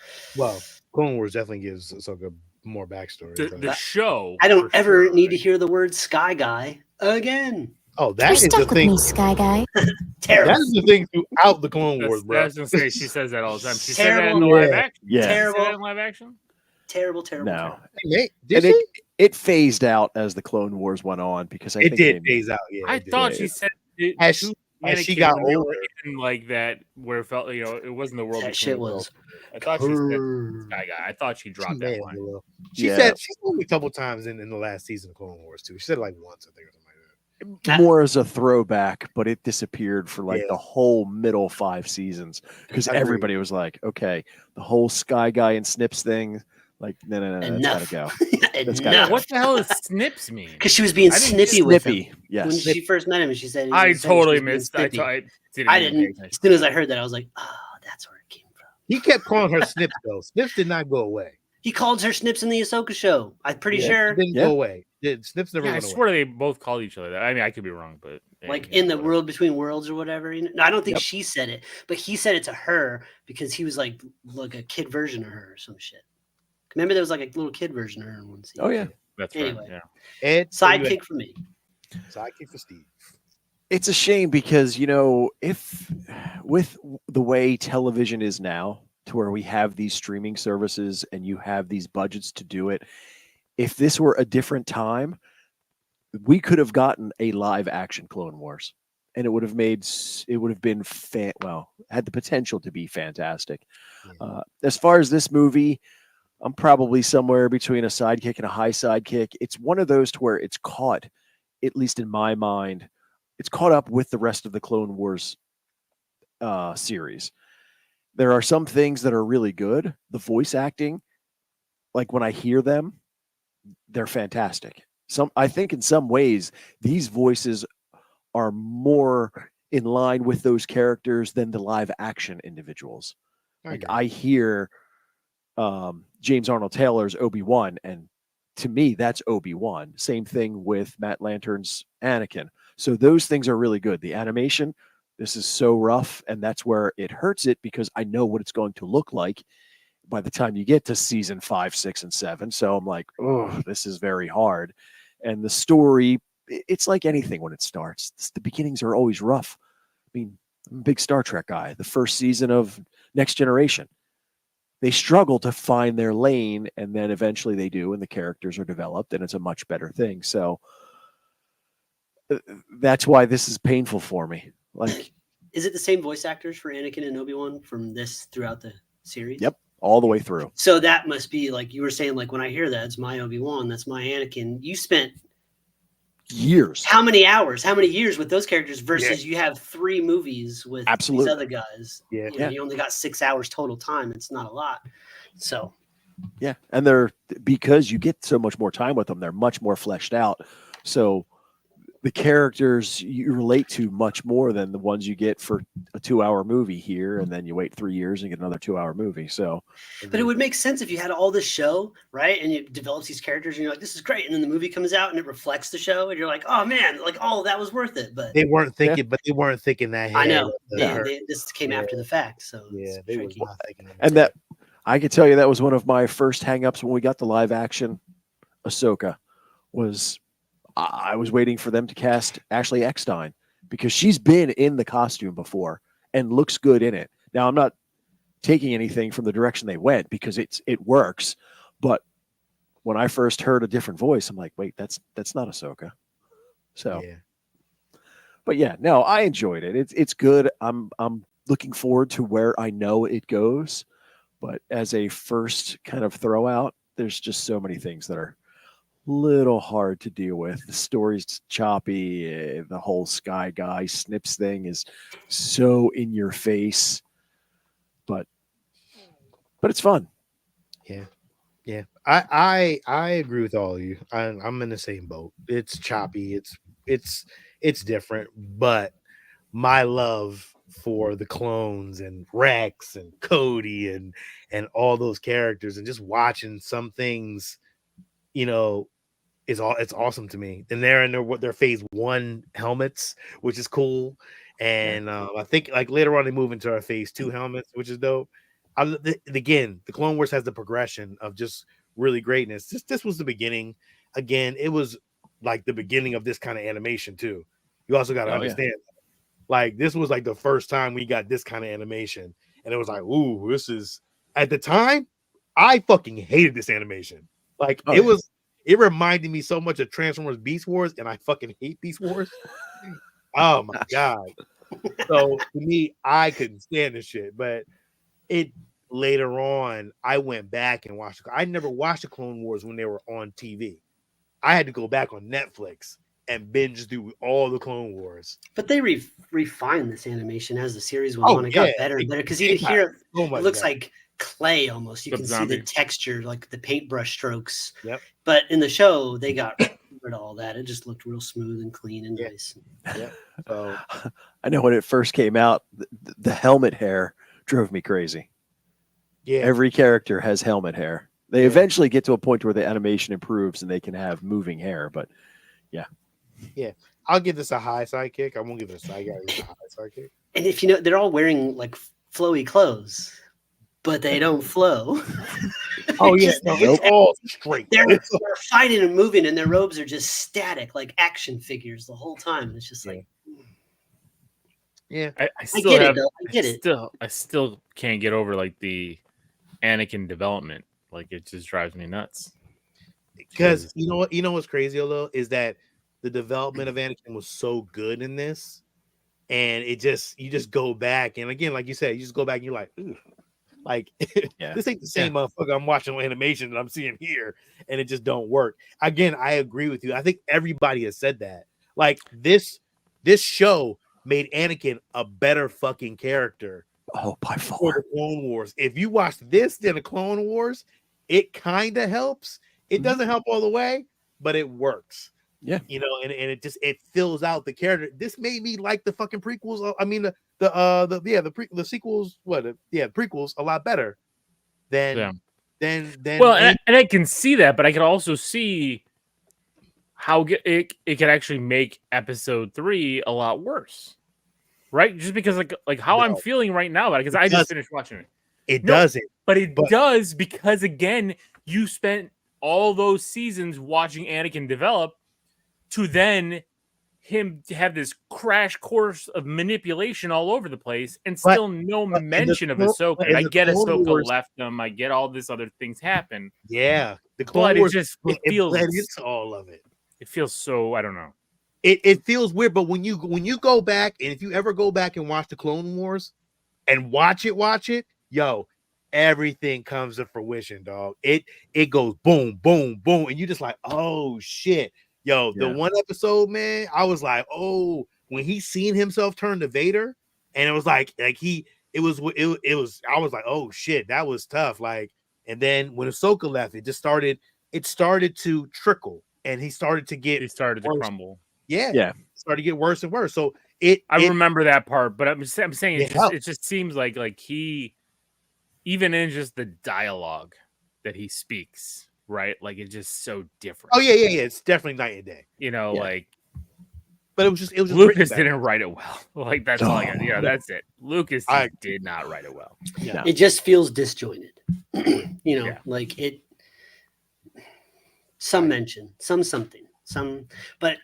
Clone Wars definitely gives Ahsoka more backstory. The show. I don't ever need to hear the word Sky Guy again. Oh, that is the thing. Me, Sky Guy. Terrible. That is the thing throughout the Clone Wars, bro. I was gonna say, she says that all the time. She Terrible. said that in the live action. Yeah. Terrible. She said that in live action. Terrible. No. Did it phased out as the Clone Wars went on because I it think did phase out. Yeah, I thought she said it, as she got older, like that, where it felt it wasn't the world. That shit was. I thought she said Sky Guy. I thought she dropped that line. She said a couple times in the last season of Clone Wars too. She said it like once, I think, or something like that. More as a throwback, but it disappeared for like the whole middle 5 seasons because everybody was like, okay, the whole Sky Guy and Snips thing, like, no, that's gotta go. That's gotta go. What the hell does Snips mean? Because she was being snippy with him. Yes. When she first met him, and she said, I totally missed. I didn't. As soon as I heard that, I was like, oh, that's where it came from. He kept calling her Snips though. Snips did not go away. He called her Snips in the Ahsoka show. I'm pretty sure. It didn't go away. Snips never went I away. swear they both called each other that. I mean, I could be wrong, but like in the world between worlds or whatever. No, I don't think she said it, but he said it to her because he was like a kid version of her or some shit. Remember, there was like a little kid version of her in one scene. Oh yeah, that's anyway. Right. Yeah. Sidekick for me. Sidekick for Steve. It's a shame because if with the way television is now, to where we have these streaming services and you have these budgets to do it, if this were a different time, we could have gotten a live action Clone Wars, and it would have been had the potential to be fantastic. Yeah. As far as this movie, I'm probably somewhere between a sidekick and a high sidekick. It's one of those to where it's caught, at least in my mind, it's caught up with the rest of the Clone Wars series. There are some things that are really good. The voice acting, like when I hear them, they're fantastic. I think in some ways, these voices are more in line with those characters than the live action individuals. I hear James Arnold Taylor's Obi-Wan, and to me, that's Obi-Wan. Same thing with Matt Lantern's Anakin. So those things are really good. The animation, this is so rough, and that's where it hurts it because I know what it's going to look like by the time you get to season 5, 6, and 7. So I'm like, oh, this is very hard. And the story, it's like anything when it starts. The beginnings are always rough. I mean, I'm a big Star Trek guy. The first season of Next Generation, they struggle to find their lane, and then eventually they do, and the characters are developed, and it's a much better thing. So that's why this is painful for me. Like, is it the same voice actors for Anakin and Obi-Wan from this throughout the series? Yep, all the way through. So that must be like you were saying. Like when I hear that, it's my Obi-Wan, that's my Anakin. You spent years. How many hours? How many years with those characters versus you have 3 movies with these other guys? Yeah, you only got 6 hours total time. It's not a lot. So yeah, and they're because you get so much more time with them, they're much more fleshed out. So the characters you relate to much more than the ones you get for a 2-hour movie here, and then you wait 3 years and get another 2-hour movie. So, but it would make sense if you had all this show, right? And it develops these characters, and you're like, this is great. And then the movie comes out and it reflects the show, and you're like, oh man, like all of that was worth it. But they weren't thinking, that. I know. This came after the fact. So yeah, they were not thinking. And that I could tell you that was one of my first hangups when we got the live action Ahsoka was I was waiting for them to cast Ashley Eckstein because she's been in the costume before and looks good in it. Now, I'm not taking anything from the direction they went because it works. But when I first heard a different voice, I'm like, wait, that's not Ahsoka. So, but yeah, no, I enjoyed it. It's good. I'm looking forward to where I know it goes. But as a first kind of throw out, there's just so many things that are little hard to deal with. The story's choppy. The whole Sky Guy Snips thing is so in your face, but it's fun. Yeah. I agree with all of you. I'm in the same boat. It's choppy. It's different, but my love for the clones and Rex and Cody and all those characters and just watching some things, it's awesome to me. And they're in their phase 1 helmets, which is cool. And I think like later on they move into our phase 2 helmets, which is dope. Again, the Clone Wars has the progression of just really greatness. This was the beginning. Again, it was like the beginning of this kind of animation too. You also got to understand, like this was like the first time we got this kind of animation, and it was like, ooh, this is at the time. I fucking hated this animation. Like it reminded me so much of Transformers Beast Wars, and I fucking hate Beast Wars. Oh my god. So to me, I couldn't stand this shit. But it later on, I went back and watched. I never watched the Clone Wars when they were on TV. I had to go back on Netflix and binge through all the Clone Wars. But they refined this animation as the series went on. It got better and better because you can hear it looks like clay almost. You can see the texture, like the paintbrush strokes. Yep. But in the show, they got rid of all that. It just looked real smooth and clean and nice. Yeah. So I know when it first came out, the helmet hair drove me crazy. Yeah. Every character has helmet hair. They eventually get to a point where the animation improves and they can have moving hair, but yeah. I'll give this a high sidekick. I won't give it a side guy. It's a high sidekick. And if you know, they're all wearing like flowy clothes, but they don't flow. Oh yeah, no, it's all straight. They're fighting and moving, and their robes are just static, like action figures the whole time. It's just like, yeah. I still can't get over like the Anakin development. Like it just drives me nuts. Because you know what's crazy though is that the development of Anakin was so good in this, and you just go back, and again, like you said, you just go back and you're like, ooh, like this ain't the same motherfucker I'm watching on animation that I'm seeing here, and it just don't work. Again, I agree with you. I think everybody has said that. Like this show made Anakin a better fucking character. Oh, by far. For the Clone Wars. If you watch this than the Clone Wars, it kind of helps. It doesn't help all the way, but it works. Yeah, you know, and it fills out the character. This made me like the fucking prequels. I mean the sequels. Prequels a lot better than well, and I can see that, but I can also see how it could actually make episode 3 a lot worse, right? Just because like how I'm feeling right now, because I just finished watching it. It doesn't, but it does because again, you spent all those seasons watching Anakin develop. To then him have this crash course of manipulation all over the place, and still no mention of Ahsoka. And I get Ahsoka left them. I get all this other things happen. Yeah, the Clone Wars, it feels all of it. It feels so. I don't know. It feels weird, but when you go back, and if you ever go back and watch the Clone Wars, and watch it, yo, everything comes to fruition, dog. It goes boom, boom, boom, and you just like, oh shit. Yo, the one episode, man, I was like, oh, when he seen himself turn to Vader, and it was like I was like, oh shit, that was tough. Like, and then when Ahsoka left, it started to trickle, and he started to crumble. Yeah, it started to get worse and worse. So I remember that part, but I'm saying it just seems like he, even in just the dialogue that he speaks. Right, like it's just so different. Oh yeah, it's definitely night and day. You know, but it was just Lucas didn't write it well. Like that's all I got. Yeah, that's it. Lucas did not write it well. Yeah, it just feels disjointed. You know, like it. Some mention, something. But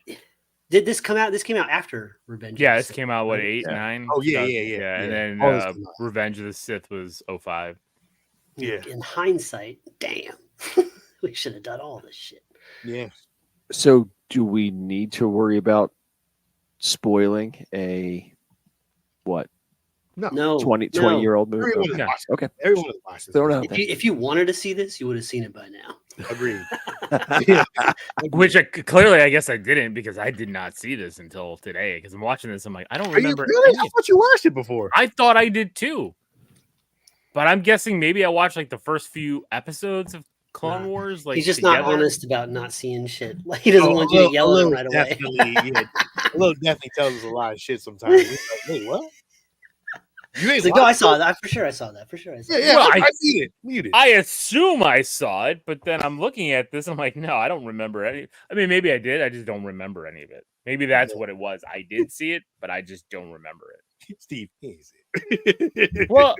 did this come out? This came out after Revenge. Yeah, this came out 8, 9. Oh yeah. And then Revenge of the Sith was 05. Yeah. In hindsight, damn. We should have done all this shit. Yeah. So do we need to worry about spoiling a what? No. 20-year-old movie? Okay. Everyone watched this. If you wanted to see this, you would have seen it by now. Agreed. Which clearly I guess I didn't, because I did not see this until today. Because I'm watching this, I'm like, I don't remember. Really? I thought you watched it before. I thought I did too. But I'm guessing maybe I watched like the first few episodes of Clone Wars. Like he's just not honest about not seeing shit. Like he doesn't want you to yell at him right away. Lil definitely tells us a lot of shit sometimes. He's like, wait, what? You ain't like, no, I saw that. For sure I saw that. Yeah, well, I see it. Muted. I assume I saw it, but then I'm looking at this. I'm like, no, I don't remember any. I mean, maybe I did. I just don't remember any of it. Maybe that's what it was. I did see it, but I just don't remember it. Steve, is it? Well,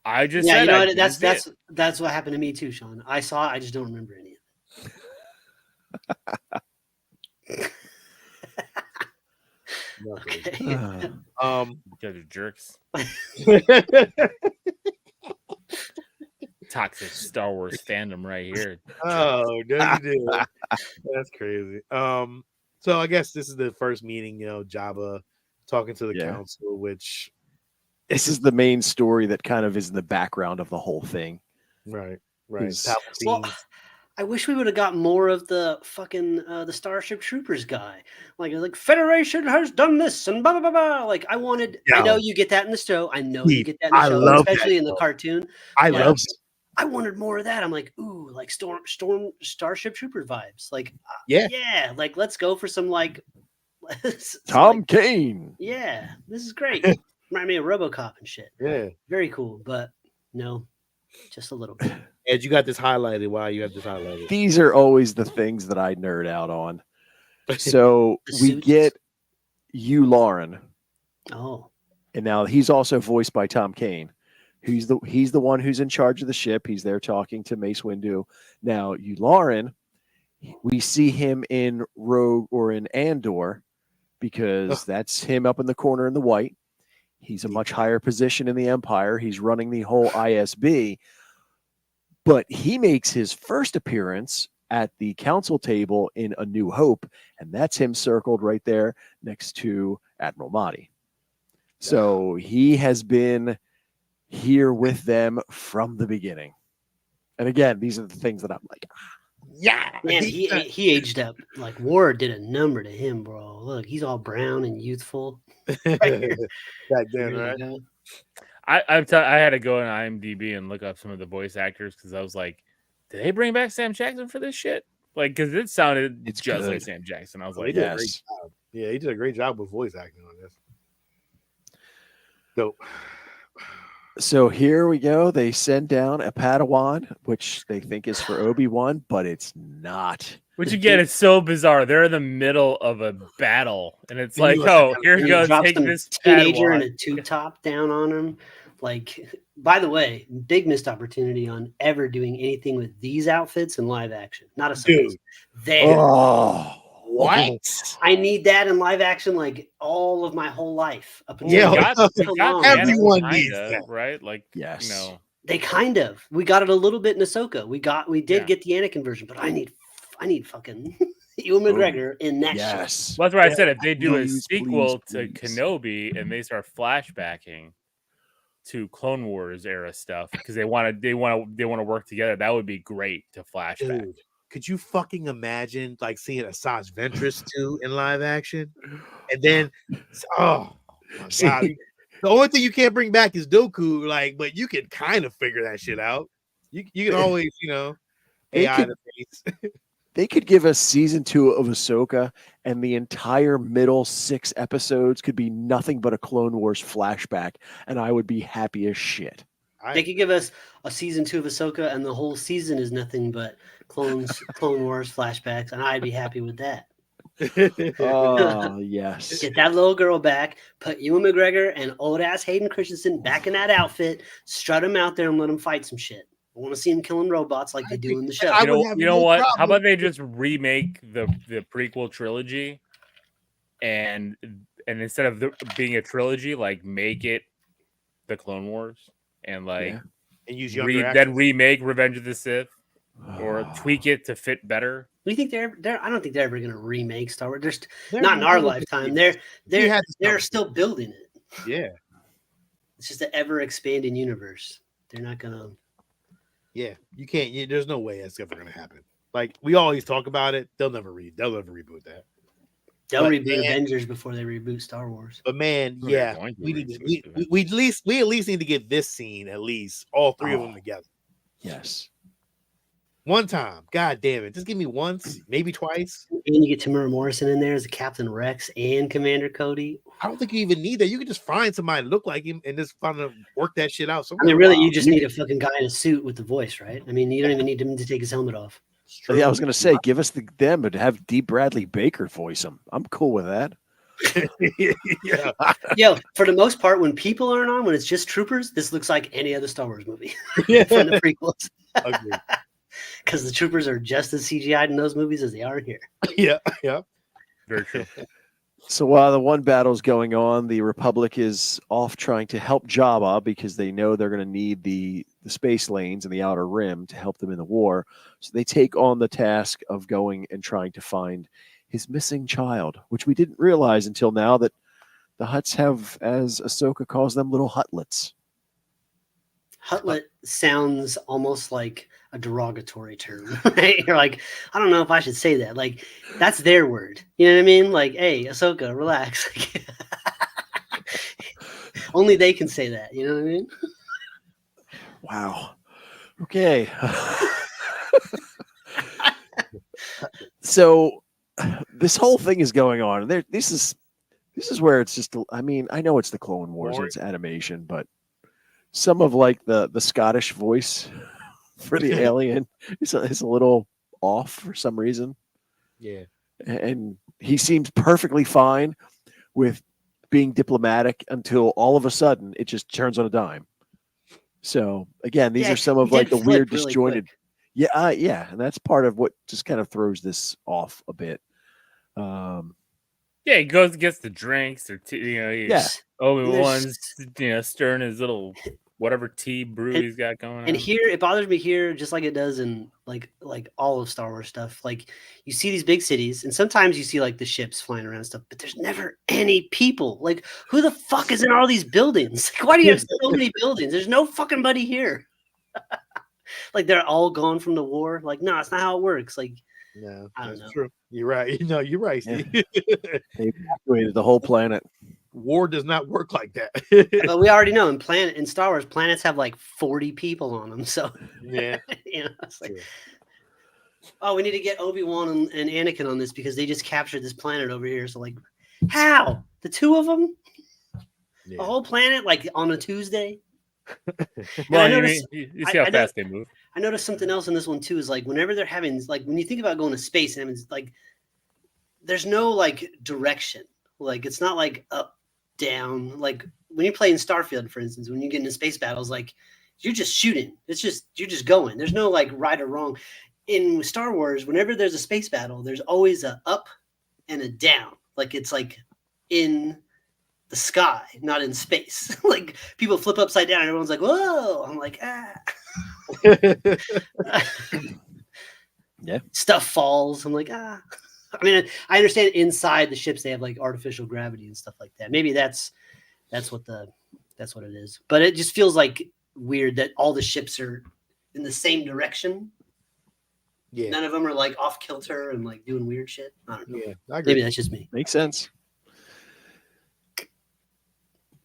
I just said, you know what? That's what happened to me too, Sean. I saw it. I just don't remember any of it. Okay. You guys are jerks. Toxic Star Wars fandom right here. Oh, that's crazy. So I guess this is the first meeting, Jabba talking to the council, which this is the main story that kind of is in the background of the whole thing. Right. Well, I wish we would have got more of the fucking the Starship Troopers guy. Like Federation has done this and blah blah blah blah. Like I know you get that in the show. I know you get that in the show, especially in the cartoon. I love it. I wanted more of that. I'm like, ooh, like Storm Starship Trooper vibes. Like yeah, like let's go for some like Tom Kane. Yeah, this is great. Remind me of RoboCop and shit. Yeah, very cool. But no, Just a little bit. Ed, you got this highlighted. Why you have this highlighted? These are always the things that I nerd out on. So we get Hugh Lauren. Oh. And now he's also voiced by Tom Kane. He's the one who's in charge of the ship. He's there talking to Mace Windu. Now, Hugh Lauren, we see him in Rogue or in Andor because that's him up in the corner in the white. He's a much higher position in the Empire. He's running the whole ISB. But he makes his first appearance at the council table in A New Hope, and that's him circled right there next to Admiral Mahdi. So he has been here with them from the beginning. And again, these are the things that I'm like, yeah. Man, he aged up. Like War did a number to him, bro. Look, he's all brown and youthful. Right back then, right? I had to go on IMDb and look up some of the voice actors because I was like, did they bring back Sam Jackson for this shit? Like, because it sounded just good. Like Sam Jackson. I was like, yes. Yeah, he did a great job with voice acting on this. So here we go. They send down a Padawan, which they think is for Obi-Wan, but it's not. Which again is so bizarre. They're in the middle of a battle, and it's like, oh, here you go, take this teenager Padawan. in a tube top down on him. Like, by the way, big missed opportunity on ever doing anything with these outfits in live action. Not a surprise. What? I need that in live action like all of my whole life. Up until everyone needs that, right? Like, yes, you know, they kind of. We got it a little bit in Ahsoka. We did get the Anakin version, but I need fucking Ewan McGregor in that shit. Well, that's what I said. If they do a sequel to Kenobi and they start flashbacking to Clone Wars era stuff because they want to work together, that would be great to flashback. Dude. Could you fucking imagine like seeing Asajj Ventress 2 in live action? And then, oh my God. The only thing you can't bring back is Dooku, like, but you can kind of figure that shit out. You can always, AI the face. They could give us season 2 of Ahsoka, and the entire middle 6 episodes could be nothing but a Clone Wars flashback, and I would be happy as shit. They could give us a season 2 of Ahsoka, and the whole season is nothing but Clone Wars flashbacks, and I'd be happy with that. Oh, yes. Get that little girl back, put Ewan McGregor and old-ass Hayden Christensen back in that outfit, strut him out there and let him fight some shit. I want to see him killing robots like they do in the show. You know what? How about they just remake the prequel trilogy, and instead of being a trilogy, like make it the Clone Wars, and like and use then remake Revenge of the Sith, or tweak it to fit better. We think they're I don't think they're ever going to remake Star Wars. They're not in our lifetime. They're still building it. Yeah, it's just an ever expanding universe. They're not going to. Yeah, you can't. There's no way that's ever going to happen. Like we always talk about it, they'll never reboot that. They'll reboot Avengers before they reboot Star Wars. But man, we at least need to get this scene at least all 3 of them together. Yes. One time. God damn it. Just give me once, maybe twice. And you get Tamara Morrison in there as Captain Rex and Commander Cody. I don't think you even need that. You could just find somebody look like him and just find to work that shit out. I mean, really, you just need a fucking guy in a suit with the voice, right? I mean, you don't even need him to take his helmet off. Yeah, I was going to say, give us them, but have D. Bradley Baker voice them. I'm cool with that. Yeah. Yo, for the most part, when people aren't on, when it's just troopers, this looks like any other Star Wars movie from the prequels. Because the troopers are just as CGI'd in those movies as they are here. Yeah. Very true. So while the one battle's going on, the Republic is off trying to help Jabba because they know they're going to need the space lanes and the Outer Rim to help them in the war. So they take on the task of going and trying to find his missing child, which we didn't realize until now that the Hutts have, as Ahsoka calls them, little Hutlets. Hutlet sounds almost like a derogatory term, right? You're like, I don't know if I should say that. Like, that's their word. You know what I mean? Like, hey, Ahsoka, relax. Only they can say that. You know what I mean? Wow. Okay. So this whole thing is going on. This is where it's just, I mean, I know it's the Clone Wars, it's animation, but some of like the Scottish voice for the alien is a little off for some reason. Yeah. And he seems perfectly fine with being diplomatic until all of a sudden it just turns on a dime. So again, these are some of like the weird disjointed. Quick. Yeah. And that's part of what just kind of throws this off a bit. He gets the drinks or Obi-Wan's stirring his little whatever tea brew he's got going on. And here it bothers me here just like it does in like all of Star Wars stuff. Like you see these big cities and sometimes you see like the ships flying around and stuff, but there's never any people. Like who the fuck is in all these buildings? Like, why do you have so many buildings? There's no fucking buddy here. Like they're all gone from the war. Like, no, it's not how it works. Like, no, that's true. You're right. No, you're right, Steve. They evacuated the whole planet. War does not work like that. But we already know in Star Wars, planets have like 40 people on them. So yeah, it's like, oh, we need to get Obi-Wan and Anakin on this because they just captured this planet over here. So like, how? The two of them? Yeah. A whole planet like on a Tuesday? Well, you see how fast they move. I noticed something else in this one too. Is like whenever they're having like when you think about going to space, and it's like there's no like direction. Like it's not like up, down. Like when you play in Starfield, for instance, when you get into space battles, like you're just shooting. It's just you're just going. There's no like right or wrong. In Star Wars, whenever there's a space battle, there's always a up and a down. Like it's like in the sky, not in space. Like people flip upside down and everyone's like, whoa. I'm like, yeah. Stuff falls. I'm like, I mean, I understand inside the ships they have like artificial gravity and stuff like that. Maybe that's what it is. But it just feels like weird that all the ships are in the same direction. Yeah. None of them are like off kilter and like doing weird shit. I don't know. Yeah, I agree. Maybe that's just me. Makes sense.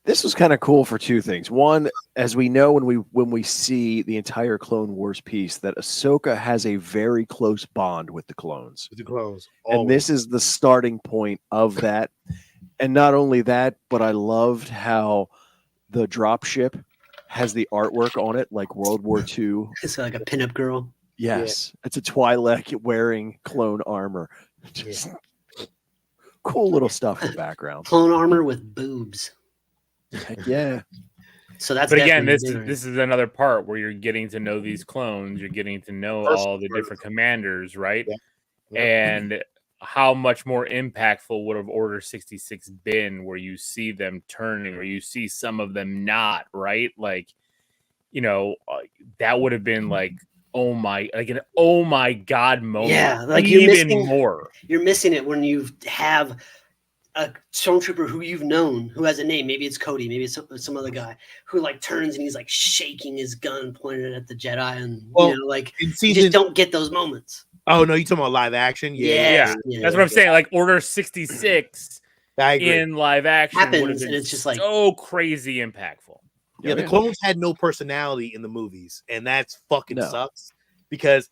This was kind of cool for two things. One, as we know when we see the entire Clone Wars piece, that Ahsoka has a very close bond with the clones. With the clones. And this is the starting point of that. And not only that, but I loved how the dropship has the artwork on it, like World War II. It's like a pinup girl. Yes. Yeah. It's a Twi'lek wearing clone armor. Just cool little stuff in the background. Clone armor with boobs. Heck yeah. So that's. But again, this is another part where you're getting to know these clones. You're getting to know all the different commanders, right? Yeah. Yeah. And how much more impactful would have Order 66 been, where you see them turning, or you see some of them not, right? Like, that would have been like, oh my god moment. Yeah, like You're missing it when you have a stormtrooper who you've known, who has a name. Maybe it's Cody, maybe it's some other guy who like turns and he's like shaking his gun, pointed at the Jedi, and you just don't get those moments. Oh no, you talking about live action? Yeah. That's what I'm saying. Like Order 66 in live action happens, and it's just like so crazy impactful. Yeah, the clones had no personality in the movies, and that's fucking sucks because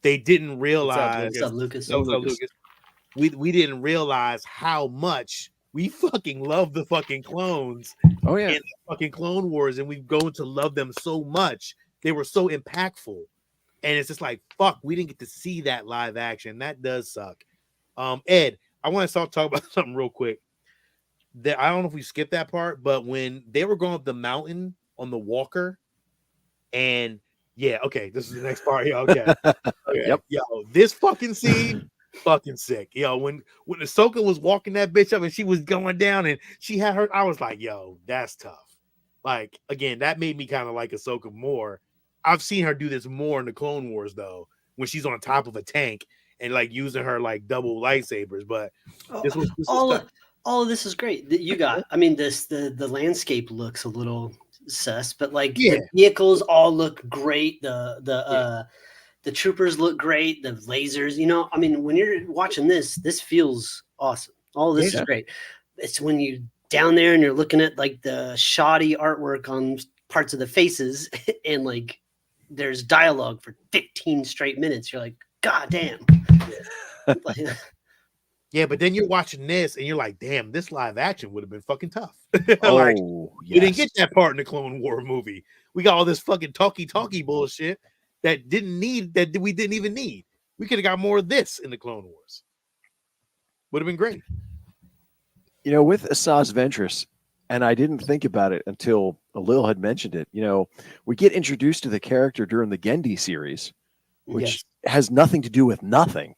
they didn't realize. What's up, Lucas? We didn't realize how much we fucking love the fucking clones. Oh yeah, in the fucking Clone Wars, and we've grown to love them so much. They were so impactful, and it's just like fuck. We didn't get to see that live action. That does suck. Ed, I want to talk about something real quick. That I don't know if we skipped that part, but when they were going up the mountain on the walker, and this is the next part. Yeah, okay. Yep. Yo, this fucking scene. Fucking sick, when Ahsoka was walking that bitch up and she was going down and she had her, I was like, yo, that's tough. Like again, that made me kind of like Ahsoka more. I've seen her do this more in the Clone Wars though, when she's on top of a tank and like using her like double lightsabers. But all of this is great. You got, I mean, the landscape looks a little sus, but like the vehicles all look great. The troopers look great. The lasers, I mean, when you're watching this feels awesome. All this is great. It's when you down there and you're looking at like the shoddy artwork on parts of the faces and like there's dialogue for 15 straight minutes. You're like, God damn. Yeah, but then you're watching this and you're like, damn, this live action would have been fucking tough. Yes. We didn't get that part in the Clone War movie. We got all this fucking talky bullshit that we didn't even need. We could have got more of this in the Clone Wars. Would have been great. With Asajj Ventress, and I didn't think about it until Lil had mentioned it. We get introduced to the character during the Gendy series, which has nothing to do with nothing.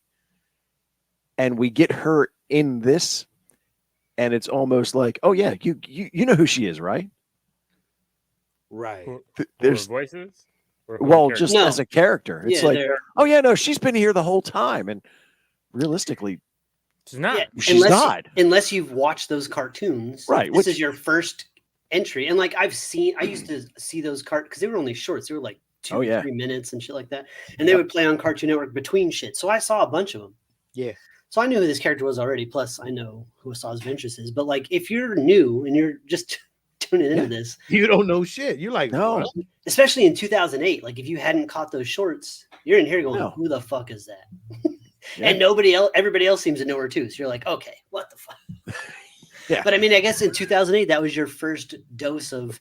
And we get her in this, and it's almost like, oh yeah, you know who she is, right? Right. There's voices. Just as a character, it's oh yeah, no, she's been here the whole time, and realistically, she's not. Yeah, she's not. Unless you've watched those cartoons, right? This is your first entry, and like I used to see those because they were only shorts. They were like 2 or 3 minutes and shit like that, and they would play on Cartoon Network between shit. So I saw a bunch of them. Yeah. So I knew who this character was already. Plus, I know who Asajj Ventress is. But like, if you're new and you're just tuning into this, you don't know shit. You're like, no. What? Especially in 2008, like if you hadn't caught those shorts, you're in here going, who the fuck is that? And everybody else seems to know her too. So you're like, okay, what the fuck? Yeah. But I mean, I guess in 2008, that was your first dose of,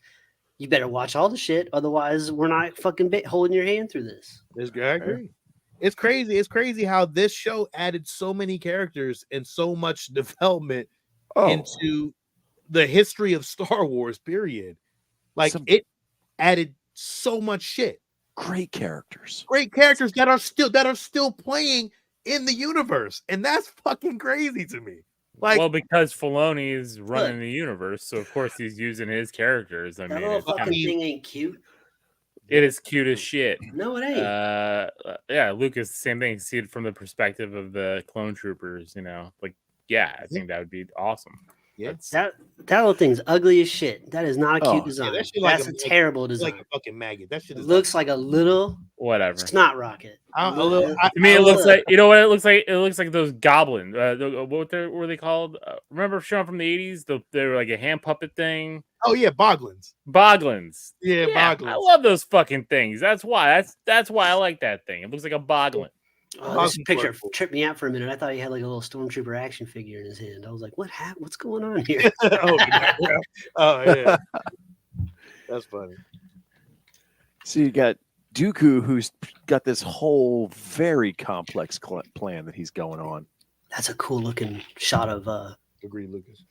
you better watch all the shit. Otherwise, we're not fucking holding your hand through this. I agree. It's crazy. It's crazy how this show added so many characters and so much development into the history of Star Wars, period. Like it added so much shit. Great characters that are still playing in the universe. And that's fucking crazy to me. Like, because Filoni is running the universe, so of course he's using his characters. I mean, little fucking thing ain't cute. It is cute as shit. No, it ain't. Yeah, Lucas, same thing. See it from the perspective of the clone troopers, I think that would be awesome. Yeah, that little thing's ugly as shit. That is not a cute design. That's a terrible design. Like a fucking maggot. That shit looks like a little whatever snot rocket. To me, it looks like, you know what it looks like? It looks like those goblins. What were they called? Remember showing from the 80s? They were like a hand puppet thing. Oh yeah, Boglins. Yeah, Boglins. I love those fucking things. That's why I like that thing. It looks like a Boglin. Oh, this picture tripped me out for a minute. I thought he had like a little stormtrooper action figure in his hand. I was like, what's going on here? Oh yeah. That's funny. So you got Dooku, who's got this whole very complex plan that he's going on. That's a cool looking shot of agree, Lucas.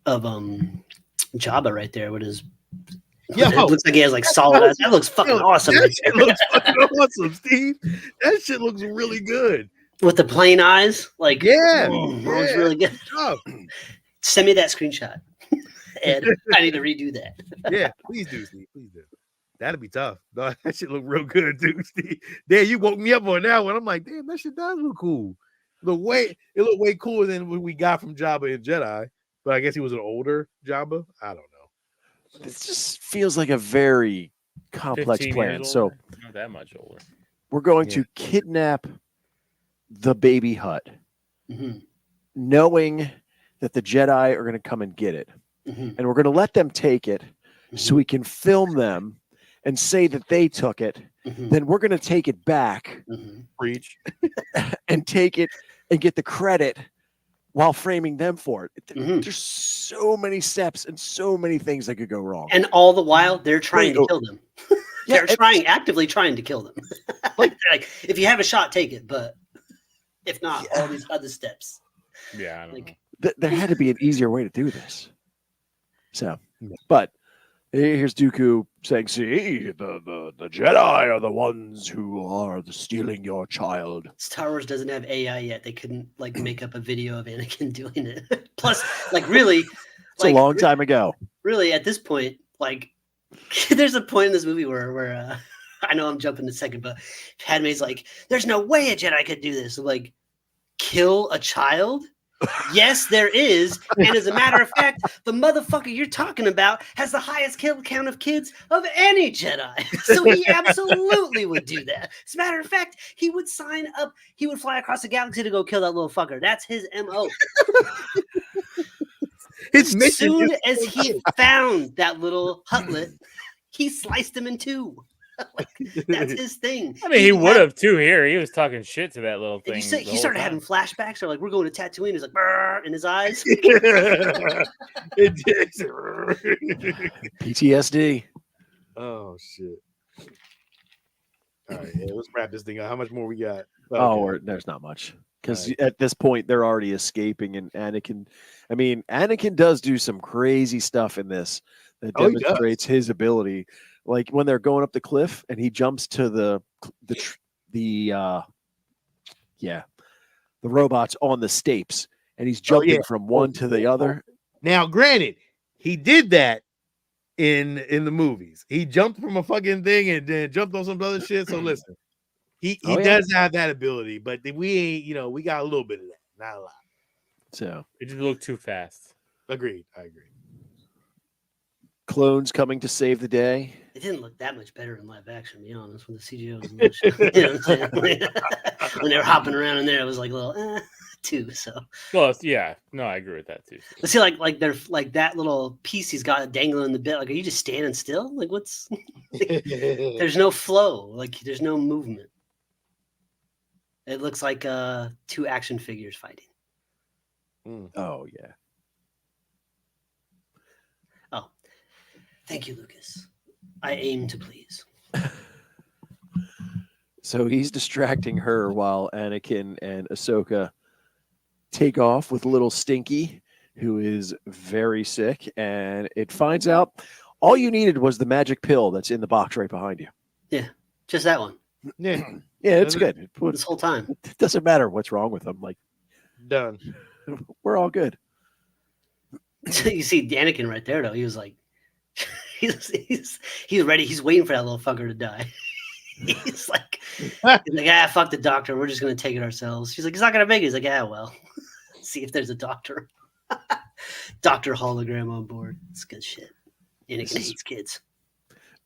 Of Jabba right there with his it looks like he has like solid eyes. That looks fucking awesome. That shit looks fucking awesome, Steve. That shit looks really good. With the plain eyes, like that looks really good. Send me that screenshot. Ed, I need to redo that. Yeah, please do, Steve. Please do. That'd be tough. No, that shit look real good, dude. Steve. Damn, you woke me up on that one. I'm like, damn, that shit does look cool. It looked way cooler than what we got from Jabba in Jedi. But I guess he was an older Jabba. I don't know. This just feels like a very complex plan. So not that much older. We're going to kidnap the baby Hutt, knowing that the Jedi are going to come and get it. And we're going to let them take it so we can film them and say that they took it. Then we're going to take it back, preach, and take it and get the credit while framing them for it. There's so many steps and so many things that could go wrong. And all the while, they're trying to kill them. They're actively trying to kill them. like, if you have a shot, take it. But if not, all these other steps. Yeah, I don't know. There had to be an easier way to do this. So, but here's Dooku saying, see, the Jedi are the ones who are stealing your child. Star Wars doesn't have AI yet. They couldn't make up a video of Anakin doing it. Plus, really, it's a long time ago. Really, at this point, there's a point in this movie where I know I'm jumping a second, but Padme's like, there's no way a Jedi could do this. Like, kill a child? Yes, there is. And as a matter of fact, the motherfucker you're talking about has the highest kill count of kids of any Jedi. So he absolutely would do that. As a matter of fact, he would sign up. He would fly across the galaxy to go kill that little fucker. That's his MO. As soon as he found that little Huttlet, he sliced him in two. Like, that's his thing. I mean, he would have too here. He was talking shit to that little thing. He started having flashbacks. Or like, we're going to Tatooine. He's like, brr, in his eyes. PTSD. Oh shit. All right, let's wrap this thing up. How much more we got? There's not much. Because at this point, they're already escaping, and Anakin does do some crazy stuff in this that demonstrates his ability. Like when they're going up the cliff, and he jumps to the robots on the stapes, and he's jumping from one to the other. Now, granted, he did that in the movies. He jumped from a fucking thing and then jumped on some other shit. So listen. He does have that ability, but we ain't, we got a little bit of that, not a lot. So it just looked too fast. Agreed. I agree. Clones coming to save the day. It didn't look that much better in live action, to be honest, when the CGI was much, you know what I'm saying? When they were hopping around in there, it was like a little too. So well, yeah, no, I agree with that too. But see, like they're like that little piece he's got dangling in the bit. Like, are you just standing still? Like, what's? There's no flow. Like, there's no movement. It looks like two action figures fighting. Oh yeah. Oh, thank you, Lucas. I aim to please. So he's distracting her while Anakin and Ahsoka take off with little Stinky, who is very sick, and it finds out all you needed was the magic pill that's in the box right behind you. Yeah, just that one. Yeah, it's good. This whole time. It doesn't matter what's wrong with them. Like, done. We're all good. You see Anakin right there, though. He was like, he's ready. He's waiting for that little fucker to die. he's like, fuck the doctor. We're just gonna take it ourselves. She's like, he's not gonna make it. He's like, well, see if there's a doctor. Doctor hologram on board. It's good shit. Anakin hates kids.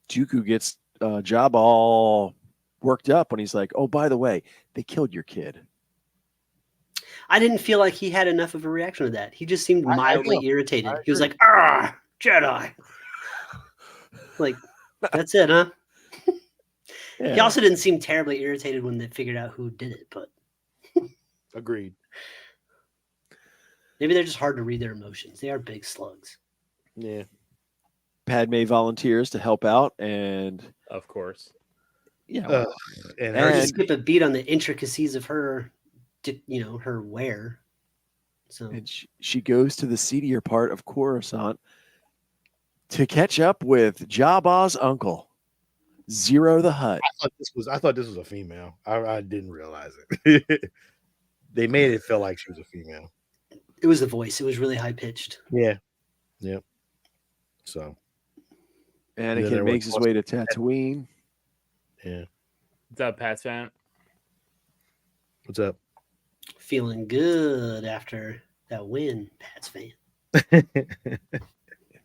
Dooku gets Jabba all worked up when he's like, oh, by the way, they killed your kid. I didn't feel like he had enough of a reaction to that. He just seemed mildly irritated. He was like, Jedi. Like, that's it, huh? Yeah. He also didn't seem terribly irritated when they figured out who did it, but agreed. Maybe they're just hard to read their emotions. They are big slugs. Yeah. Padme volunteers to help out, and of course, yeah, and skip a beat on the intricacies of her, her wear. So and she goes to the seedier part of Coruscant to catch up with Jabba's uncle, Zero the Hutt. I thought this was a female. I didn't realize it. They made it feel like she was a female. It was the voice. It was really high pitched. Yeah. Yep. So Anakin makes his way to Tatooine. Yeah. What's up, Pat's fan? What's up? Feeling good after that win, Pat's fan.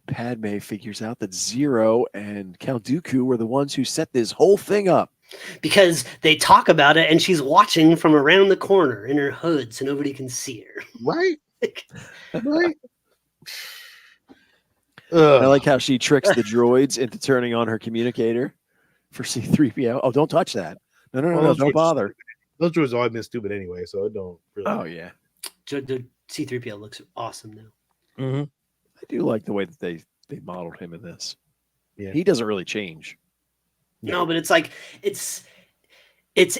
Padme figures out that Zero and Count Dooku were the ones who set this whole thing up. Because they talk about it and she's watching from around the corner in her hood so nobody can see her. Right? Right? I like how she tricks the droids into turning on her communicator for C-3PO. Oh, don't touch that. No, don't bother. Those droids have always been stupid anyway, so it don't really. Oh, yeah. The C-3PO looks awesome now. Mm-hmm. I do like the way that they modeled him in this. Yeah. He doesn't really change. No, but it's like it's it's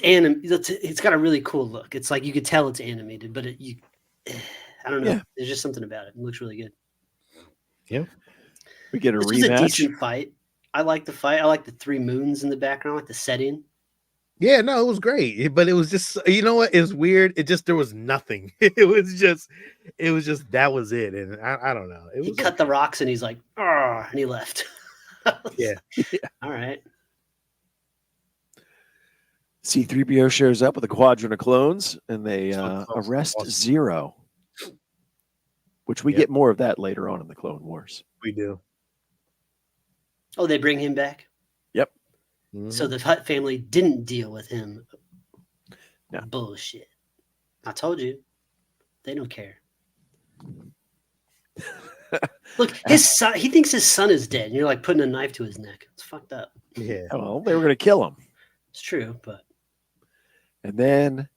got a really cool look. It's like you could tell it's animated, but I don't know. Yeah. There's just something about it. It looks really good. Yeah. We get a rematch. This was a decent fight. I like the fight. I like the three moons in the background. I like the setting. Yeah, no, it was great. But it was just, you know what? It's weird. It just, there was nothing. It was just, that was it. And I don't know. He cut the rocks and he's like, and he left. Yeah. All right. C-3PO shows up with a quadrant of clones and they arrest Zero, which we get more of that later on in the Clone Wars. We do. Oh, they bring him back? Yep. Mm-hmm. So the Hutt family didn't deal with him. No. Bullshit. I told you. They don't care. Look, his son. He thinks his son is dead, and you're like putting a knife to his neck. It's fucked up. Yeah. Well, they were going to kill him. It's true, but. And then,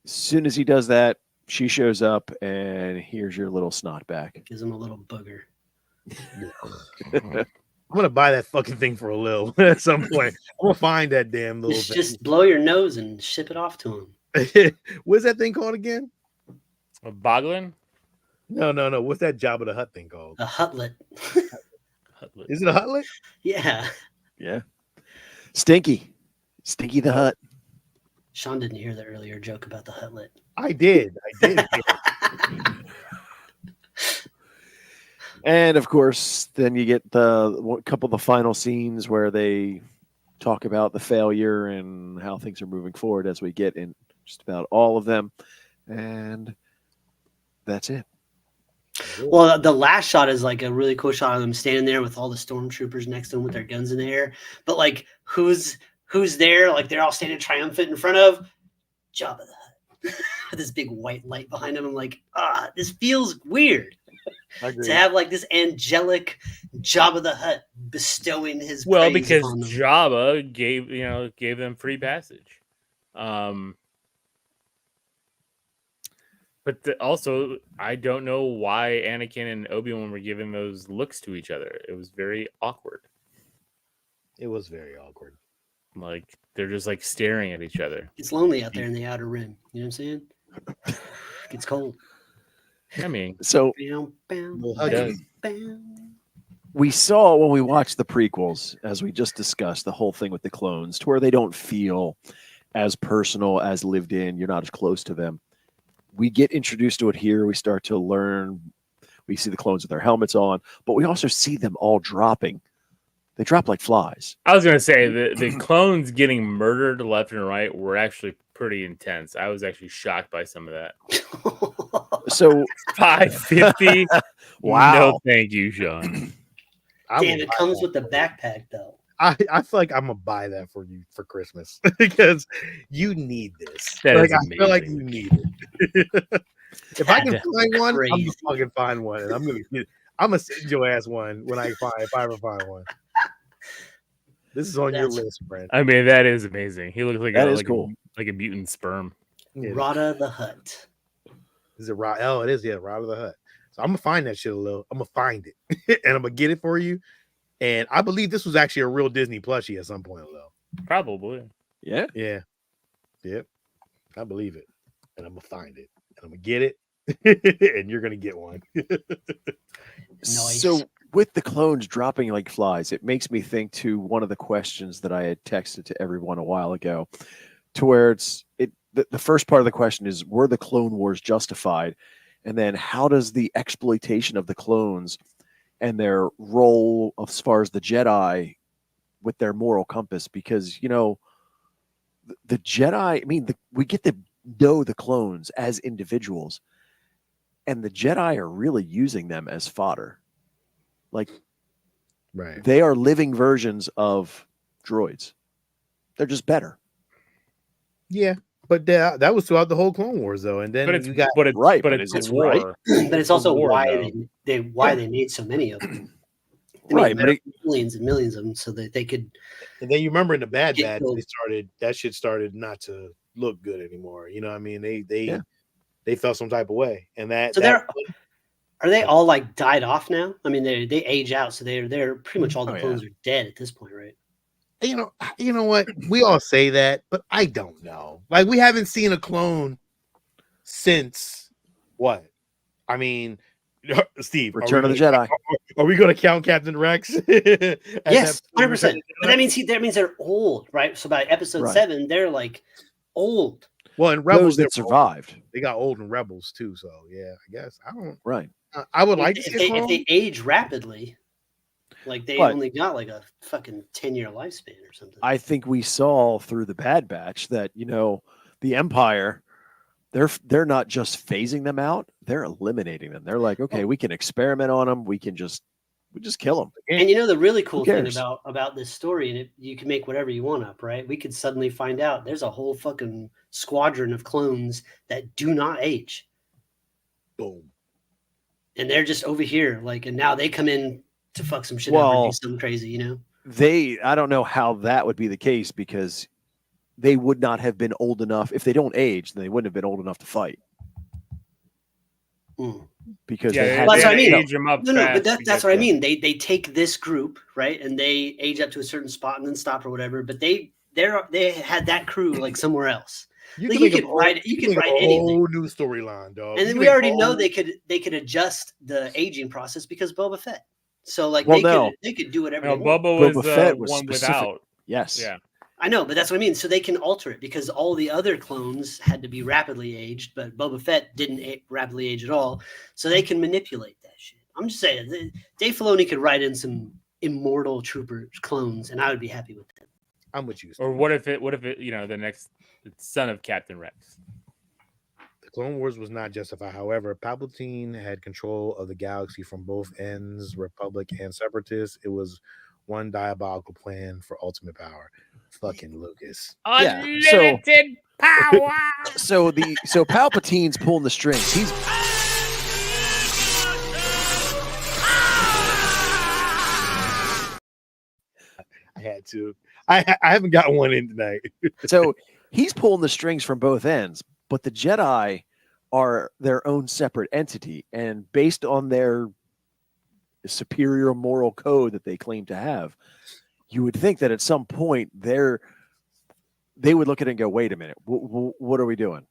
as soon as he does that, she shows up, and here's your little snot back. Gives him a little booger. I'm gonna buy that fucking thing for a little at some point. I'm gonna find that damn little thing. Just blow your nose and ship it off to him. What's that thing called again? A boglin? No. What's that Jabba the Hutt thing called? A hutlet. Is it a hutlet? Yeah. Yeah. Stinky the Hut. Sean didn't hear the earlier joke about the hutlet. I did. And of course, then you get a couple of the final scenes where they talk about the failure and how things are moving forward as we get in just about all of them. And that's it. Well, the last shot is like a really cool shot of them standing there with all the stormtroopers next to them with their guns in the air. But like, who's there? Like they're all standing triumphant in front of Jabba the Hutt with this big white light behind him. I'm like, this feels weird. To have like this angelic Jabba the Hutt bestowing his praise because upon them. Jabba gave them free passage. But also, I don't know why Anakin and Obi-Wan were giving those looks to each other. It was very awkward. It was very awkward. Like they're just like staring at each other. It's lonely out there in the outer rim. You know what I'm saying? It gets cold. I mean, so we saw when we watched the prequels, as we just discussed, the whole thing with the clones, to where they don't feel as personal, as lived in. You're not as close to them. We get introduced to it here. We start to learn. We see the clones with their helmets on, but we also see them all dropping. They drop like flies. I was going to say the clones getting murdered left and right were actually pretty intense. I was actually shocked by some of that. So 550. Wow. No, thank you, Sean. Damn, it comes with the backpack though. I feel like I'm gonna buy that for you for Christmas because you need this. That like is I amazing. feel like you need it. If I can find one, I'm gonna fucking find one, and I'm gonna send your ass one when if I ever find one. This is on your list, Brent. I mean, that is amazing. He looks like cool. Like a mutant sperm. Rada the Hutt. Is it Rod? Oh, it is. Yeah, Rada the Hutt. So I'm gonna find that shit a little. I'm gonna find it, and I'm gonna get it for you. And I believe this was actually a real Disney plushie at some point, though. Probably. Yeah. Yep. I believe it, and I'm gonna find it, and I'm gonna get it, and you're gonna get one. Nice. So with the clones dropping like flies, it makes me think to one of the questions that I had texted to everyone a while ago, to where the first part of the question is, were the Clone Wars justified? And then how does the exploitation of the clones and their role as far as the Jedi with their moral compass? Because, the Jedi, I mean, we get to know the clones as individuals, and the Jedi are really using them as fodder. Like, right. They are living versions of droids. They're just better. Yeah. But that was throughout the whole Clone Wars, though, and then but it's right. But it's war. Right. But it's also war, why they made so many of them. Right, but millions and millions of them, so that they could. And then you remember in the Bad Batch, that shit started not to look good anymore. You know what I mean? They felt some type of way, and are they all like died off now? I mean, they age out, so they're pretty much all the clones are dead at this point, right? You know what? We all say that, but I don't know. Like, we haven't seen a clone since what? I mean, Steve, Return of the Jedi. Are we going to count Captain Rex? Yes, 100%. But that means they're old, right? So by episode 7, they're like old. Well, in Rebels, that survived. They got old in Rebels too. So yeah, I guess I don't. Right. I would like to see if they age rapidly. Like they only got like a fucking 10-year lifespan or something. I think we saw through the Bad Batch that, the Empire, they're not just phasing them out, they're eliminating them. They're like, okay, we can experiment on them, we just kill them. And the really cool thing about this story, and you can make whatever you want up, right? We could suddenly find out there's a whole fucking squadron of clones that do not age. Boom. and they're just over here, like, and now they come in to fuck some shit up or do something crazy, you know? I don't know how that would be the case, because they would not have been old enough. If they don't age, then they wouldn't have been old enough to fight. Because they had that's what I mean. Age them up but that's what I mean. They take this group, right, and they age up to a certain spot and then stop or whatever. But they had that crew like somewhere else. You could write anything. Whole new storyline, dog. And then we already know they could adjust the aging process because Boba Fett. So like they could do whatever. Boba Fett was one without. Yes. Yeah. I know, but that's what I mean. So they can alter it because all the other clones had to be rapidly aged, but Boba Fett didn't rapidly age at all. So they can manipulate that shit. I'm just saying, Dave Filoni could write in some immortal trooper clones, and I would be happy with that. I'm with you. Or what if it, the next son of Captain Rex? The Clone Wars was not justified. However, Palpatine had control of the galaxy from both ends, Republic and Separatists. It was one diabolical plan for ultimate power. Fucking Lucas. Unlimited power. So Palpatine's pulling the strings. He's I had to. I haven't got one in tonight. So he's pulling the strings from both ends, but the Jedi are their own separate entity, and based on their superior moral code that they claim to have, you would think that at some point they would look at it and go, wait a minute, what are we doing?